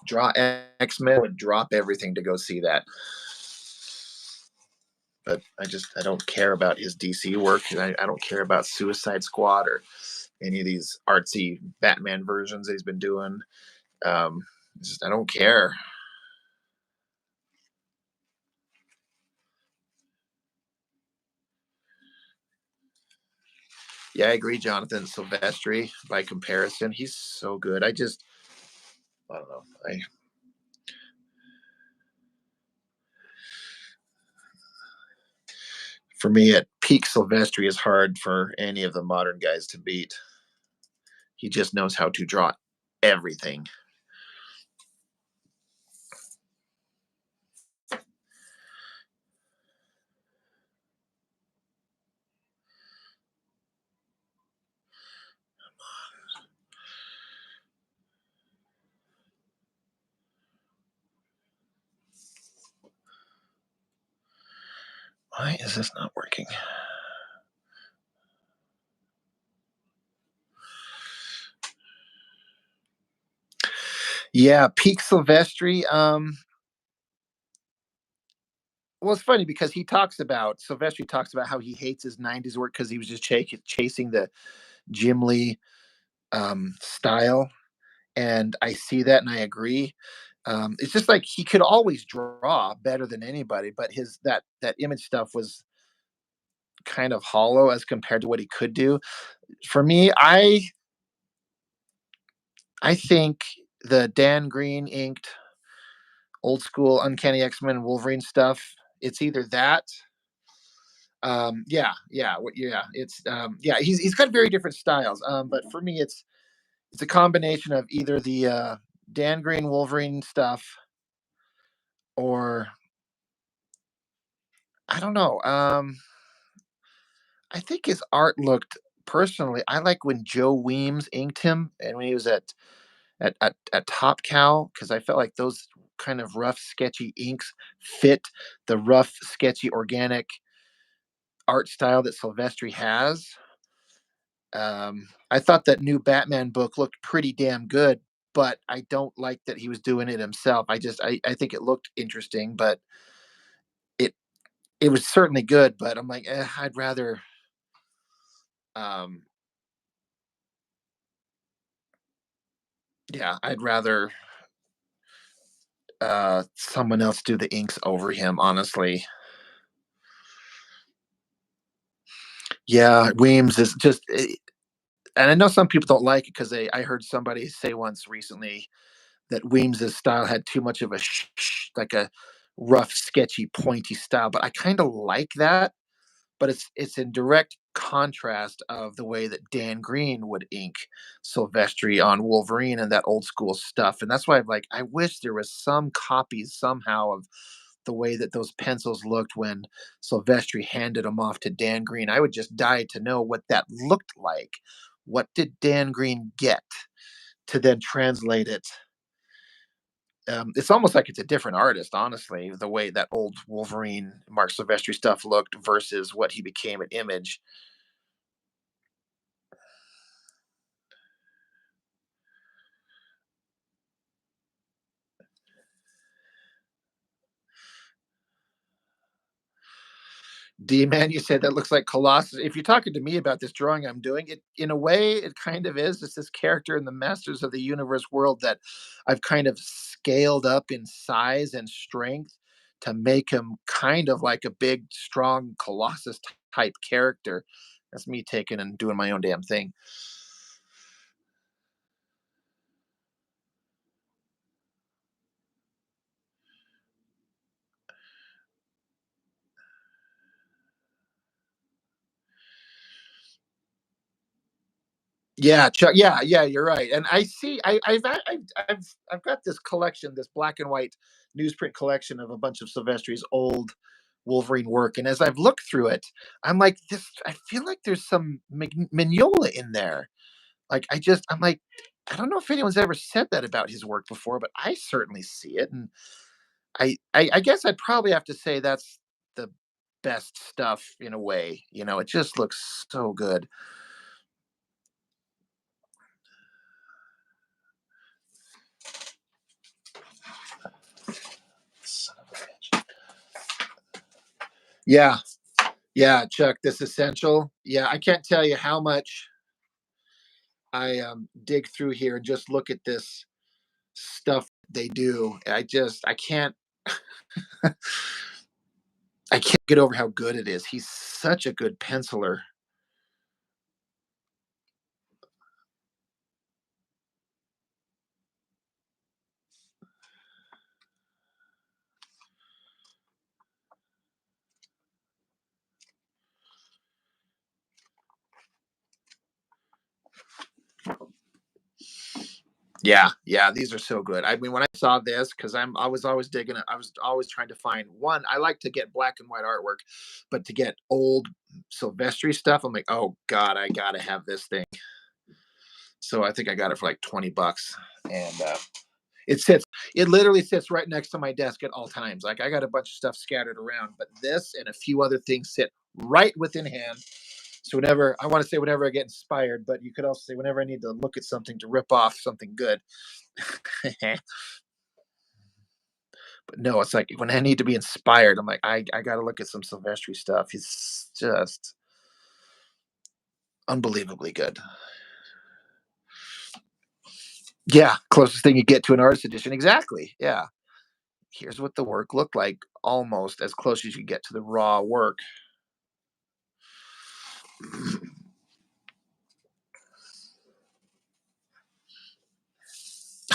draw X-Men, I would drop everything to go see that. But I don't care about his DC work, and I don't care about Suicide Squad or any of these artsy Batman versions that he's been doing. Um, I don't care. Yeah, I agree, Jonathan Silvestri. By comparison, he's so good. I don't know. I For me, at peak Silvestri is hard for any of the modern guys to beat. He just knows how to draw everything. Why is this not working? Yeah, peak Silvestri. Well, it's funny because Silvestri talks about how he hates his '90s work because he was just chasing the Jim Lee style, and I see that and I agree. It's just like he could always draw better than anybody, but his that image stuff was kind of hollow as compared to what he could do. For me, I think the Dan Green inked old school Uncanny X-Men Wolverine stuff. It's either that. It's yeah. He's got very different styles. But for me, it's a combination of either the Dan Green Wolverine stuff or I don't know. I think his art looked personally. I like when Joe Weems inked him, and when he was at Top Cow, because I felt like those kind of rough, sketchy inks fit the rough, sketchy, organic art style that Silvestri has. I thought that new Batman book looked pretty damn good, but I don't like that he was doing it himself. I think it looked interesting, but it it was certainly good. But I'm like, I'd rather um, I'd rather someone else do the inks over him. Honestly, yeah, Weems is just. And I know some people don't like it because I heard somebody say once recently that Weems's style had too much of like a rough, sketchy, pointy style. But I kind of like that. But it's in direct contrast of the way that Dan Green would ink Silvestri on Wolverine and that old school stuff. And that's why I'm like, I wish there was some copies somehow of the way that those pencils looked when Silvestri handed them off to Dan Green. I would just die to know what that looked like. What did Dan Green get to then translate it? It's almost like it's a different artist, honestly, the way that old Wolverine Mark Silvestri stuff looked versus what he became at Image. D man, you said that looks like Colossus. If you're talking to me about this drawing I'm doing, it in a way it kind of is. It's this character in the Masters of the Universe world that I've kind of scaled up in size and strength to make him kind of like a big, strong Colossus type character. That's me taking and doing my own damn thing. Yeah, Chuck. Yeah, yeah, you're right. And I see. I've got this collection, this black and white newsprint collection of a bunch of Silvestri's old Wolverine work. And as I've looked through it, I'm like, this. I feel like there's some Mignola in there. Like I'm like, I don't know if anyone's ever said that about his work before, but I certainly see it. And I guess I'd probably have to say that's the best stuff in a way. It just looks so good. Son of a bitch. Yeah, yeah, Chuck, this essential. Yeah, I can't tell you how much I dig through here and just look at this stuff they do. I can't I can't get over how good it is. He's such a good penciler. Yeah, yeah, these are so good. I mean, when I saw this, because I was always digging it. I was always trying to find one. I like to get black and white artwork, but to get old Silvestri stuff, I'm like, oh God, I gotta have this thing. So I think I got it for like $20, and it sits. It literally sits right next to my desk at all times. Like I got a bunch of stuff scattered around, but this and a few other things sit right within hand. So whenever I want to say whenever I get inspired, but you could also say whenever I need to look at something to rip off something good. But no, it's like when I need to be inspired, I'm like, I got to look at some Silvestri stuff. He's just unbelievably good. Yeah, closest thing you get to an artist edition. Exactly. Yeah. Here's what the work looked like, almost as close as you get to the raw work.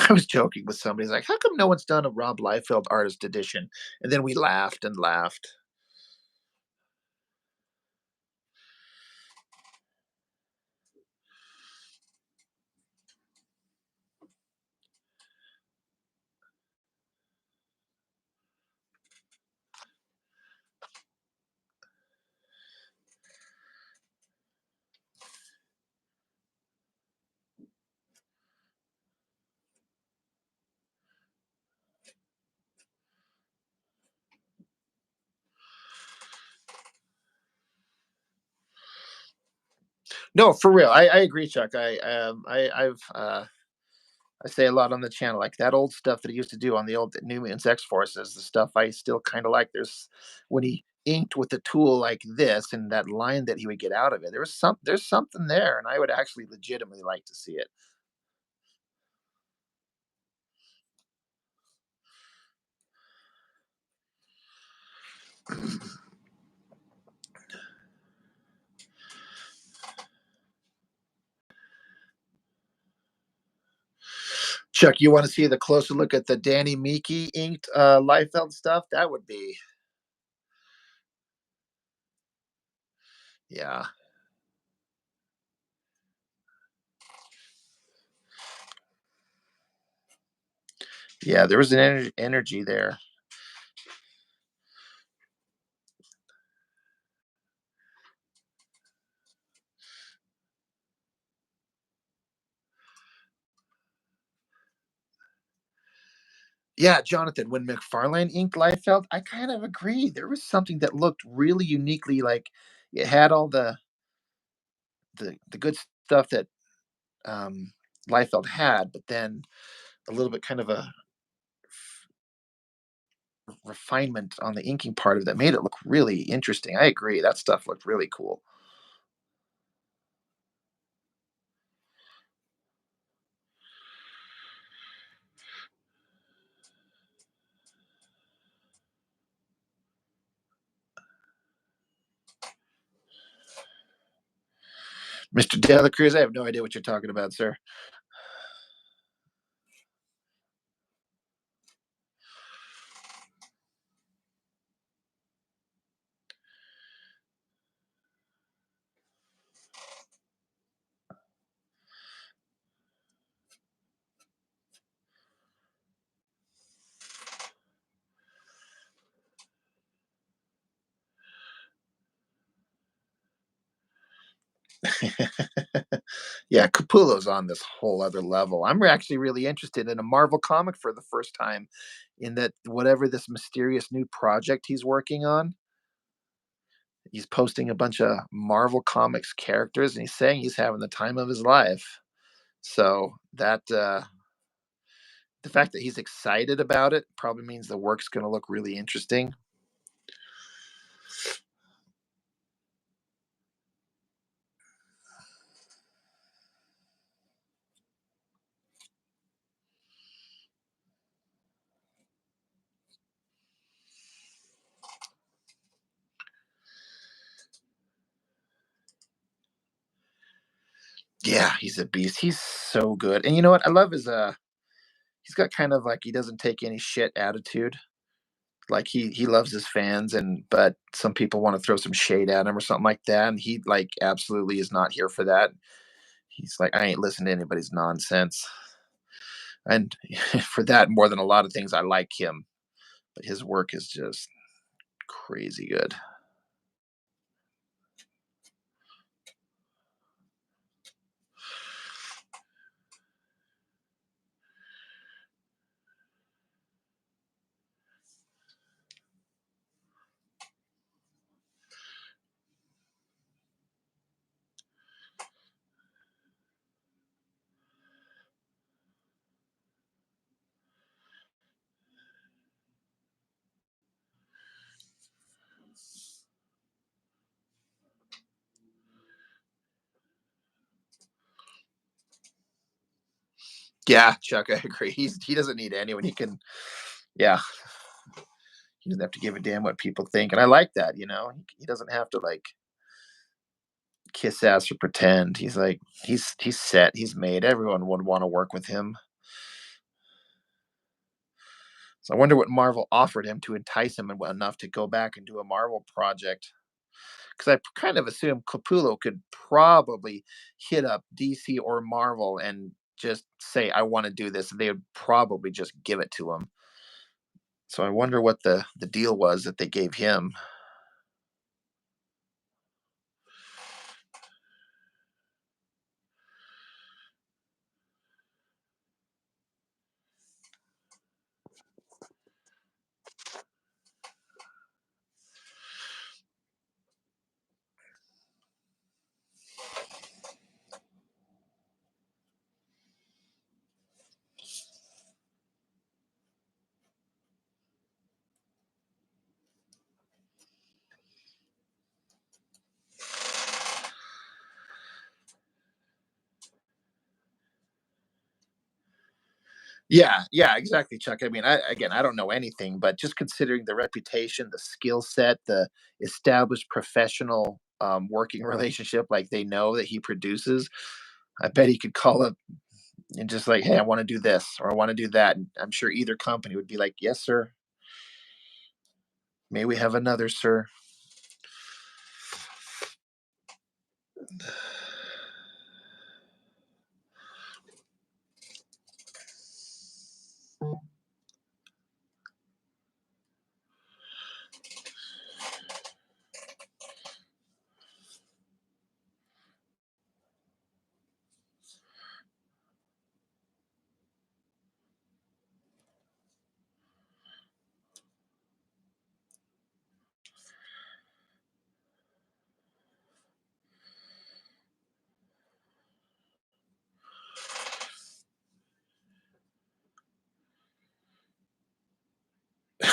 I was joking with somebody. He's like, how come no one's done a Rob Liefeld artist edition? And then we laughed and laughed. No, for real. I agree, Chuck. I say a lot on the channel, like that old stuff that he used to do on the old New Mutants X Forces, the stuff I still kind of like. There's when he inked with a tool like this and that line that he would get out of it. There's something there, and I would actually legitimately like to see it. Chuck, you want to see the closer look at the Danny Meeke inked Liefeld stuff? That would be, yeah, yeah. There was an energy there. Yeah, Jonathan, when McFarlane inked Liefeld, I kind of agree. There was something that looked really uniquely like it had all the good stuff that um, Liefeld had, but then a little bit kind of a refinement on the inking part of it that made it look really interesting. I agree. That stuff looked really cool. Mr. Dela Cruz, I have no idea what you're talking about, sir. Yeah, Capullo's on this whole other level. I'm actually really interested in a Marvel comic for the first time, in that whatever this mysterious new project he's working on, he's posting a bunch of Marvel Comics characters and he's saying he's having the time of his life. So that the fact that he's excited about it probably means the work's going to look really interesting. Yeah, he's a beast. He's so good. And you know what? I love his he's got kind of like he doesn't take any shit attitude. Like he loves his fans, and but some people want to throw some shade at him or something like that, and he like absolutely is not here for that. He's like, I ain't listening to anybody's nonsense. And for that more than a lot of things, I like him. But his work is just crazy good. Yeah, Chuck, I agree. He doesn't need anyone. He can, yeah, he doesn't have to give a damn what people think, and I like that. He doesn't have to like kiss ass or pretend. He's like he's set. He's made. Everyone would want to work with him. So I wonder what Marvel offered him to entice him enough to go back and do a Marvel project. Because I kind of assume Capullo could probably hit up DC or Marvel and just say, "I want to do this," and they would probably just give it to him. So I wonder what the deal was that they gave him. Yeah, yeah, exactly, Chuck. I mean, I don't know anything, but just considering the reputation, the skill set, the established professional working relationship, like they know that he produces, I bet he could call up and just like, hey, I want to do this or I want to do that. And I'm sure either company would be like, yes, sir. May we have another, sir?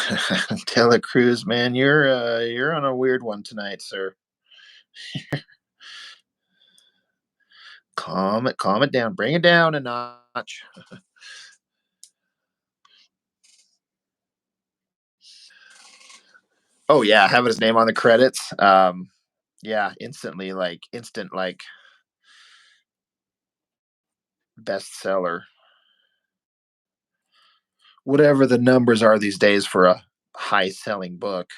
Telecruz, man, you're on a weird one tonight, sir. Calm it down. Bring it down a notch. Oh yeah, having his name on the credits. Yeah, instant like bestseller. Whatever the numbers are these days for a high selling book.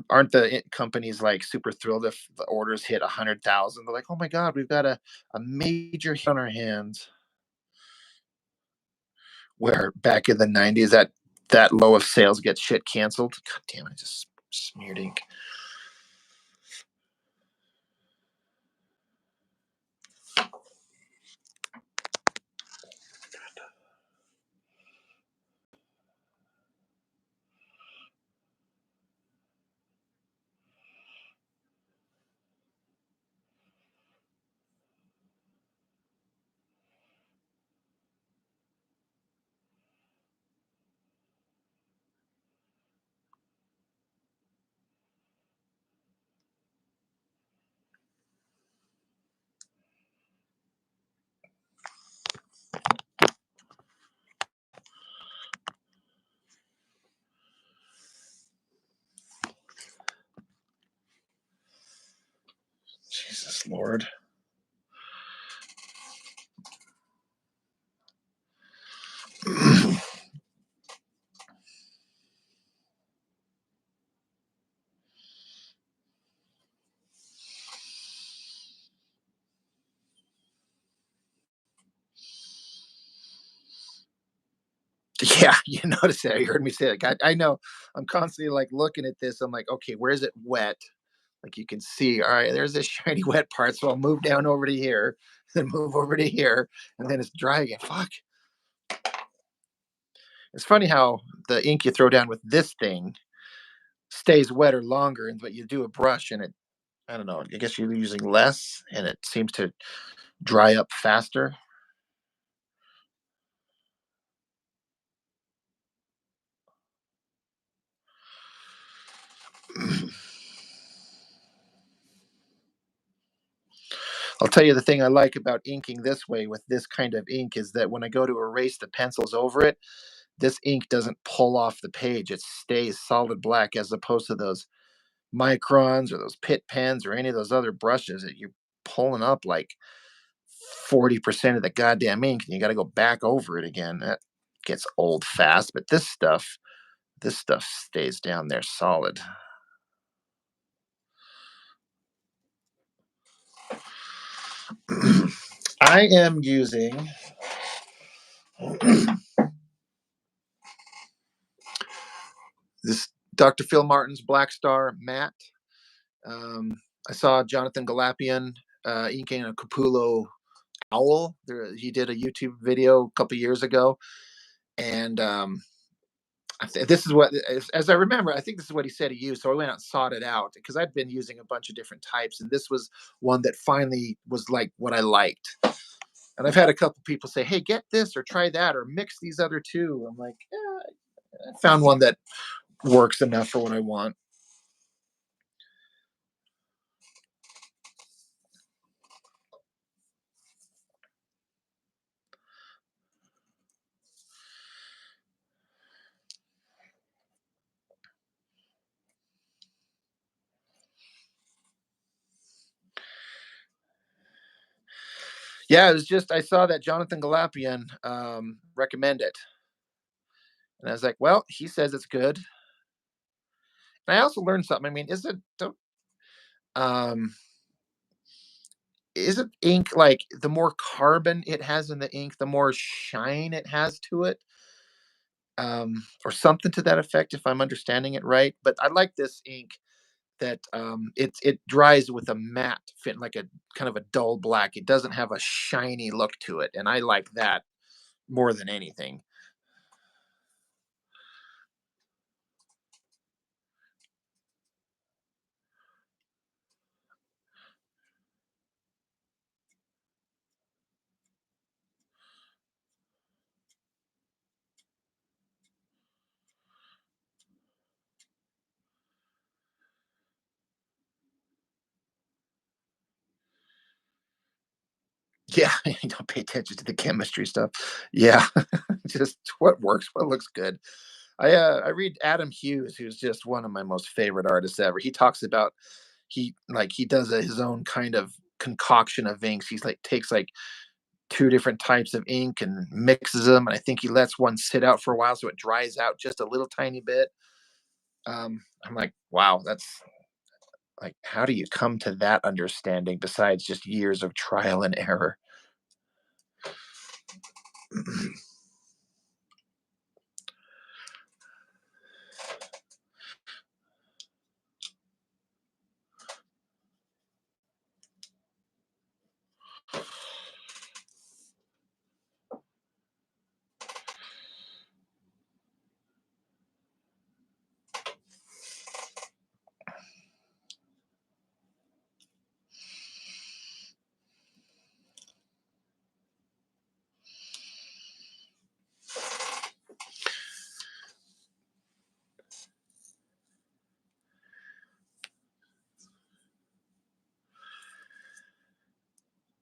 Aren't the companies like super thrilled if the orders hit 100,000? They're like, oh my god, we've got a major hit on our hands. Where back in the 90s, that low of sales gets shit canceled. God damn it, I just smeared ink. Jesus Lord. Yeah, you notice that. You heard me say it. I know. I'm constantly like looking at this. I'm like, okay, where's it wet? Like you can see, all right, there's this shiny wet part. So I'll move down over to here, then move over to here, and then it's dry again. Fuck. It's funny how the ink you throw down with this thing stays wetter longer, but you do a brush and it, I don't know, I guess you're using less and it seems to dry up faster. I'll tell you the thing I like about inking this way with this kind of ink is that when I go to erase the pencils over it, this ink doesn't pull off the page. It stays solid black as opposed to those microns or those pit pens or any of those other brushes that you're pulling up like 40% of the goddamn ink and you got to go back over it again. That gets old fast, but this stuff stays down there solid. I am using this Dr. Phil Martin's Black Star matte. I saw Jonathan Galapian inking a Capullo owl. He did a YouTube video a couple years ago, and this is what, as I remember, I think this is what he said he used. So I went out and sought it out because I'd been using a bunch of different types, and this was one that finally was like what I liked. And I've had a couple people say, "Hey, get this or try that or mix these other two." I'm like, yeah, I found one that works enough for what I want. Yeah, it was just I saw that Jonathan Galapian recommend it, and I was like, well, he says it's good. And I also learned something. I mean, um, isn't ink like the more carbon it has in the ink, the more shine it has to it, or something to that effect, if I'm understanding it right. But I like this ink that it dries with a matte fit, like a kind of a dull black. It doesn't have a shiny look to it, and I like that more than anything. Yeah, you don't pay attention to the chemistry stuff. Yeah, just what works, what looks good. I read Adam Hughes, who's just one of my most favorite artists ever. He talks about he does his own kind of concoction of inks. He's like takes like two different types of ink and mixes them, and I think he lets one sit out for a while so it dries out just a little tiny bit. I'm like, wow, that's like, how do you come to that understanding besides just years of trial and error?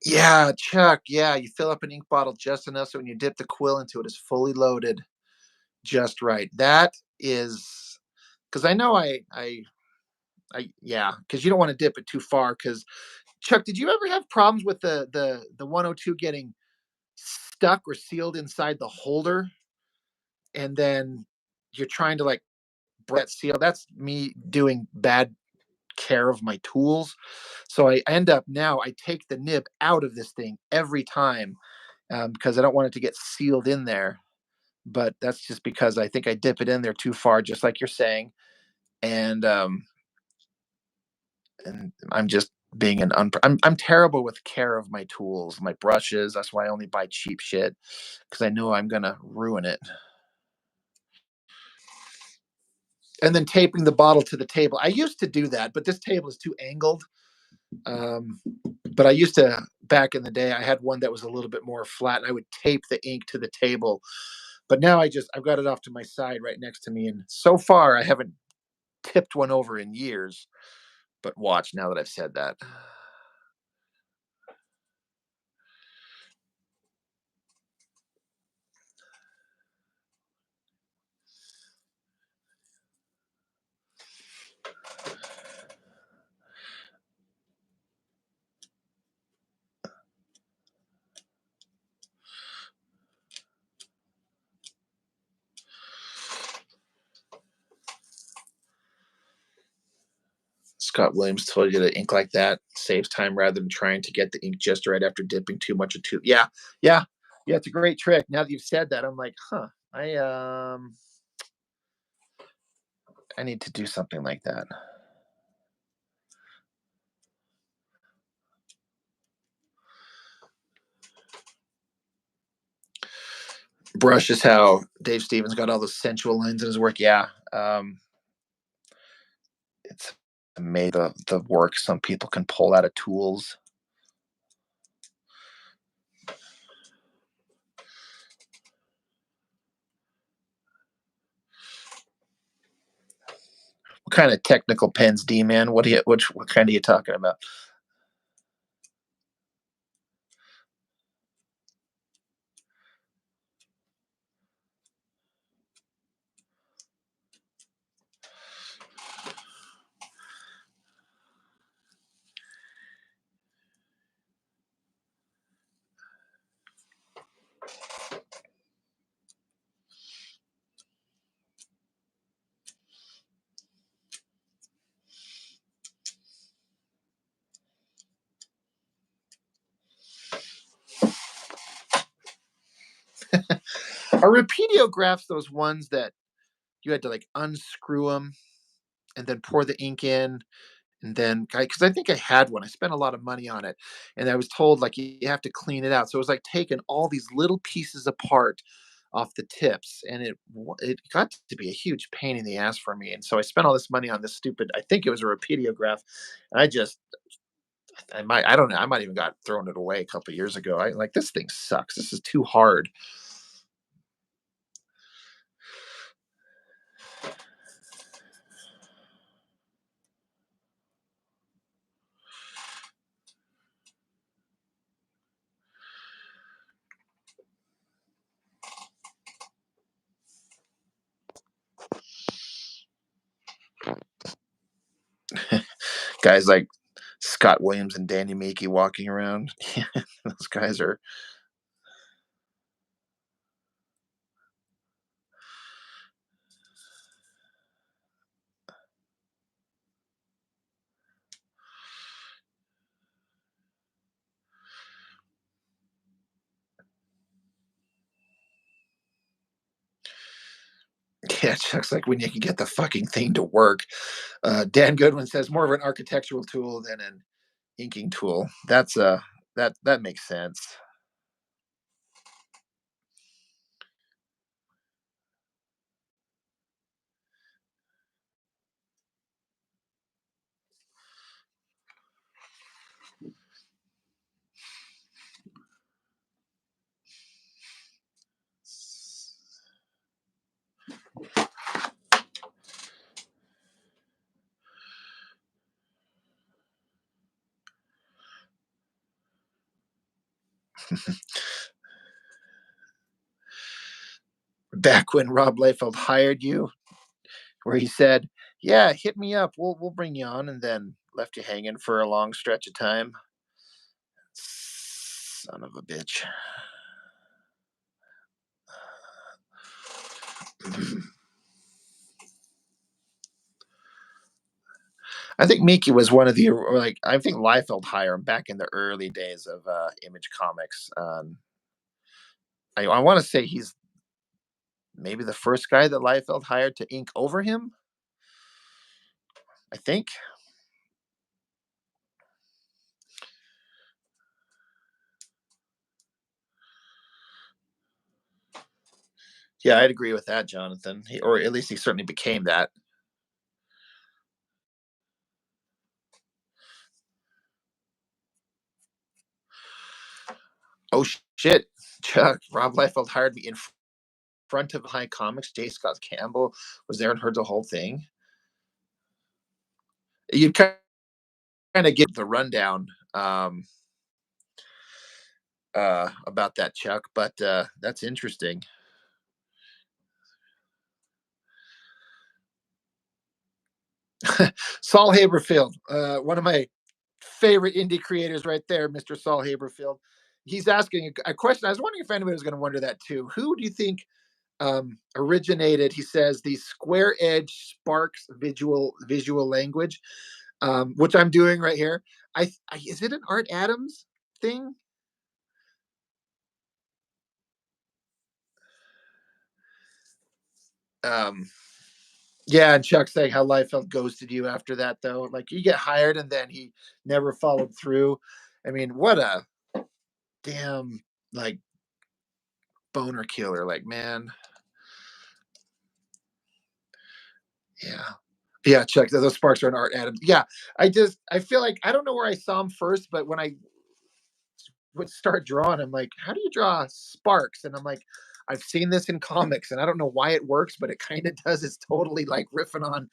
Yeah, Chuck. Yeah, you fill up an ink bottle just enough so when you dip the quill into it, it's fully loaded just right. That is because I know yeah, because you don't want to dip it too far. Because Chuck, did you ever have problems with the 102 getting stuck or sealed inside the holder, and then you're trying to like break that seal? That's me doing bad care of my tools. So I end up now I take the nib out of this thing every time because I don't want it to get sealed in there. But that's just because I think I dip it in there too far, just like you're saying, and I'm just being I'm terrible with care of my tools, my brushes. That's why I only buy cheap shit because I know I'm gonna ruin it. And then taping the bottle to the table. I used to do that, but this table is too angled. Um, but I used to back in the day. I had one that was a little bit more flat, and I would tape the ink to the table. But now I've got it off to my side right next to me, and so far I haven't tipped one over in years. But watch now that I've said that. Scott Williams told you to ink like that saves time rather than trying to get the ink just right after dipping too much into. Yeah, yeah, yeah. It's a great trick. Now that you've said that, I'm like, huh. I need to do something like that. Brush is how Dave Stevens got all those sensual lines in his work. Yeah, it's made the work some people can pull out of tools. What kind of technical pens, D man? What kind are you talking about? Are repeatiographs those ones that you had to like unscrew them and then pour the ink in and then because I think I had one. I spent a lot of money on it, and I was told like you have to clean it out. So it was like taking all these little pieces apart off the tips, and it got to be a huge pain in the ass for me. And so I spent all this money on this stupid. I think it was a repeatograph. And I don't know. I might even got thrown it away a couple of years ago. I like this thing sucks. This is too hard. Guys like Scott Williams and Danny Meeke walking around. Those guys are. Yeah, Chuck's like when you can get the fucking thing to work. Dan Goodwin says more of an architectural tool than an inking tool. That makes sense. Back when Rob Liefeld hired you, where he said, "Yeah, hit me up. We'll bring you on," and then left you hanging for a long stretch of time. Son of a bitch. I think Miki was one of the like. I think Liefeld hired him back in the early days of Image Comics. I want to say he's maybe the first guy that Liefeld hired to ink over him. I think. Yeah, I'd agree with that, Jonathan. Or at least he certainly became that. Oh shit, Chuck! Rob Liefeld hired me in front of High Comics. J. Scott Campbell was there and heard the whole thing. You kind of get the rundown about that, Chuck, but that's interesting. Saul Haberfield, one of my favorite indie creators, right there, Mr. Saul Haberfield. He's asking a question. I was wondering if anybody was going to wonder that too. Who do you think originated? He says the square edge sparks visual language, which I'm doing right here. Is it an Art Adams thing? Um, yeah, and Chuck saying how Liefeld ghosted you after that, though. Like you get hired and then he never followed through. I mean, what a damn like boner killer. Like, man, yeah. Yeah, Chuck, those sparks are an Art Adams. Yeah, I feel like I don't know where I saw him first, but when I would start drawing, I'm like, how do you draw sparks? And I'm like, I've seen this in comics, and I don't know why it works, but it kind of does. It's totally like riffing on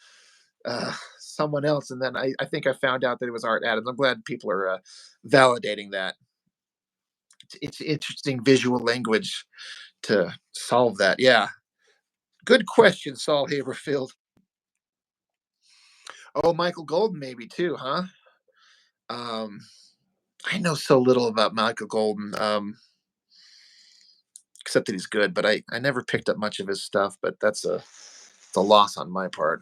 someone else. And then I think I found out that it was Art Adams. I'm glad people are validating that. It's interesting visual language to solve that. Yeah, good question, Saul Haberfield. Oh, Michael Golden, maybe too, huh? Um, I know so little about Michael Golden, except that he's good. But I never picked up much of his stuff. But it's a loss on my part.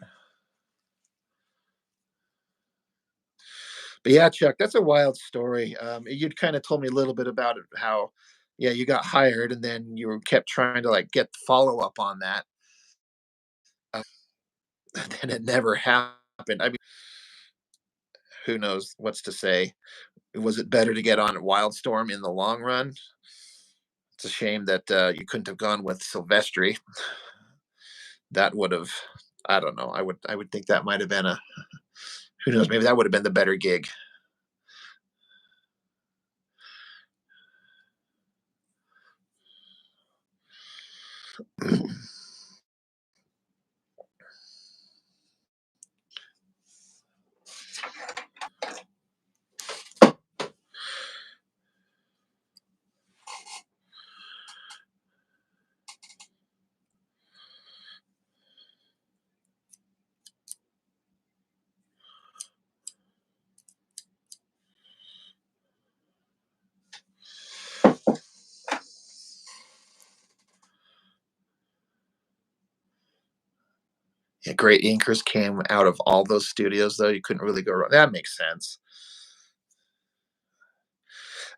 But yeah, Chuck, that's a wild story. You'd kind of told me a little bit about it, how yeah, you got hired and then you kept trying to like get follow up on that, and it never happened. I mean, who knows what's to say? Was it better to get on at Wildstorm in the long run? It's a shame that you couldn't have gone with Silvestri. That would have, I don't know. I would think that might have been a, who knows, maybe that would have been the better gig. Yeah, great inkers came out of all those studios, though. You couldn't really go wrong. That makes sense.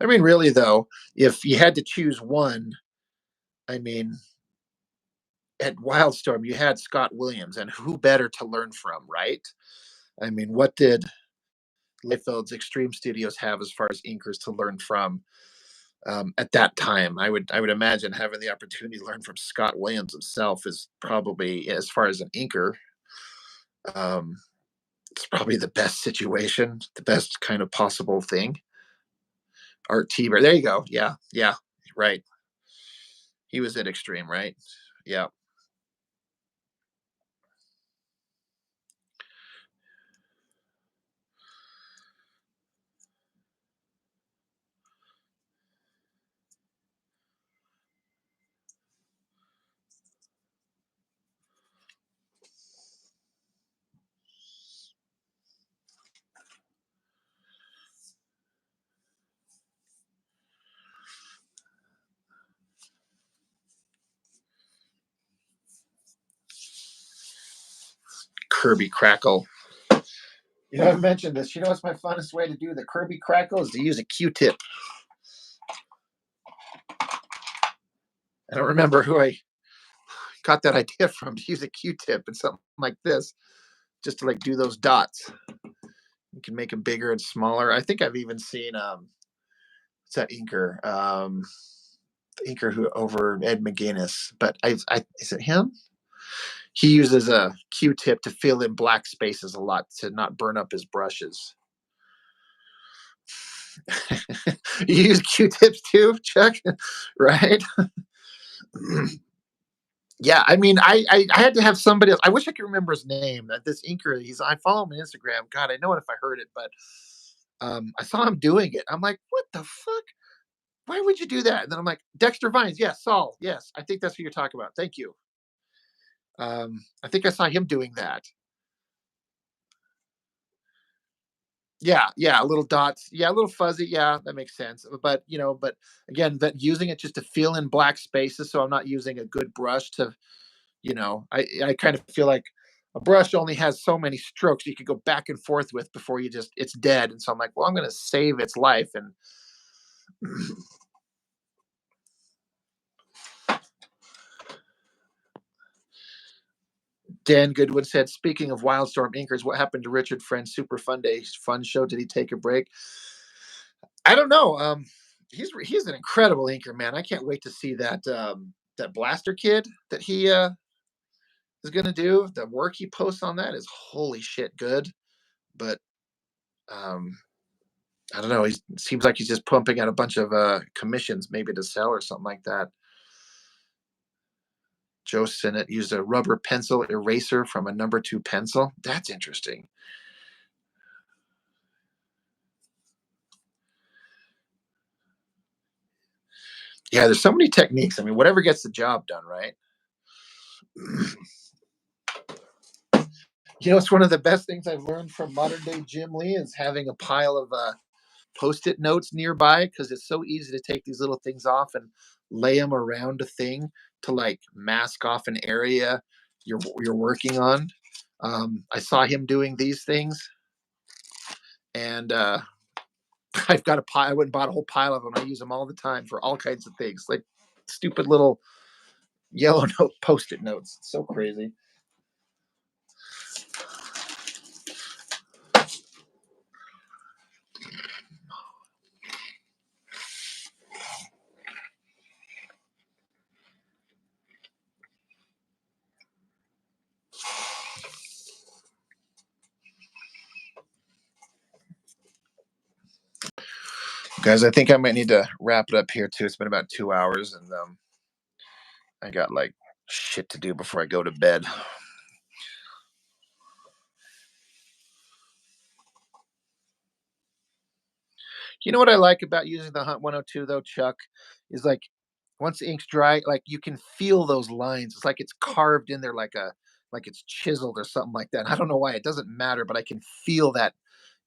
I mean, really, though, if you had to choose one, I mean, at Wildstorm, you had Scott Williams, and who better to learn from, right? I mean, what did Liefeld's Extreme Studios have as far as inkers to learn from at that time? I would imagine having the opportunity to learn from Scott Williams himself is probably, as far as an inker, um, it's probably the best situation, the best kind of possible thing. Art Tieber, there you go. Yeah, yeah, right. He was at Extreme, right? Yeah. Kirby Crackle. You know, I mentioned this. You know what's my funnest way to do the Kirby Crackle is to use a Q-tip. I don't remember who I got that idea from, to use a Q-tip and something like this, just to like do those dots. You can make them bigger and smaller. I think I've even seen what's that inker? The inker who over Ed McGuinness, but I is it him? He uses a Q-tip to fill in black spaces a lot to not burn up his brushes. You use Q-tips too, Chuck? Right? Yeah, I mean, I had to have somebody else. I wish I could remember his name. That this inker, I follow him on Instagram. God, I know it if I heard it, but I saw him doing it. I'm like, what the fuck? Why would you do that? And then I'm like, Dexter Vines, yes, Saul, yes. I think that's what you're talking about. Thank you. I think I saw him doing that. Yeah, yeah, little dots. Yeah, a little fuzzy. Yeah, that makes sense. But but again, that using it just to fill in black spaces, so I'm not using a good brush to, I kind of feel like a brush only has so many strokes you could go back and forth with before it's dead. And so I'm like, well, I'm going to save its life. And Dan Goodwin said, speaking of Wildstorm inkers, what happened to Richard Friend's Super Fun Day fun show? Did he take a break? I don't know. He's an incredible inker, man. I can't wait to see that Blaster Kid that he is going to do. The work he posts on that is holy shit good. But um, I don't know. He seems like he's just pumping out a bunch of commissions, maybe to sell or something like that. Joe Sinnott used a rubber pencil eraser from a number 2 pencil. That's interesting. Yeah, there's so many techniques. I mean, whatever gets the job done, right? It's one of the best things I've learned from modern day Jim Lee is having a pile of post-it notes nearby, because it's so easy to take these little things off and lay them around a thing to like mask off an area you're working on. I saw him doing these things, and I've got a pile. I went and bought a whole pile of them. I use them all the time for all kinds of things, like stupid little yellow note post-it notes. It's so crazy. Guys, I think I might need to wrap it up here too. It's been about 2 hours, and I got like shit to do before I go to bed. You know what I like about using the Hunt 102 though, Chuck, is like once the ink's dry, like you can feel those lines. It's like it's carved in there like it's chiseled or something like that. I don't know why, it doesn't matter, but I can feel that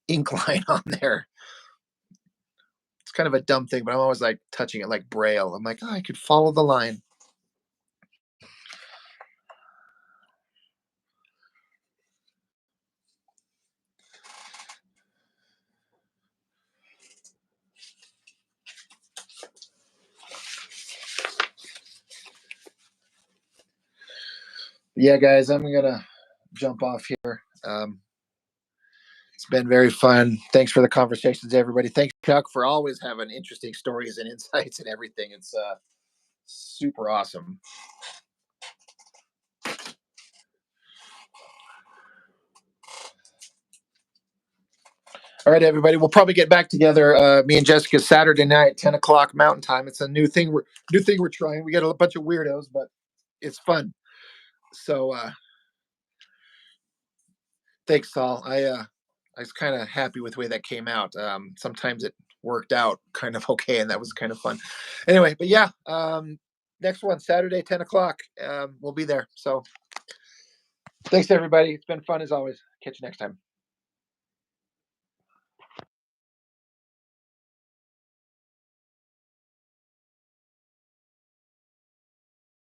ink line on there. It's kind of a dumb thing, but I'm always like touching it like braille. I'm like, oh, I could follow the line. Yeah, guys, I'm gonna jump off here. It's been very fun. Thanks for the conversations, everybody. Thanks, Chuck, for always having interesting stories and insights and everything. It's super awesome. All right, everybody. We'll probably get back together. Me and Jessica Saturday night, 10 o'clock Mountain Time. It's a new thing we're trying. We got a bunch of weirdos, but it's fun. So thanks, Saul. I was kind of happy with the way that came out. Sometimes it worked out kind of okay, and that was kind of fun. Anyway, but yeah, next one Saturday, 10 o'clock. We'll be there. So thanks, everybody. It's been fun as always. Catch you next time.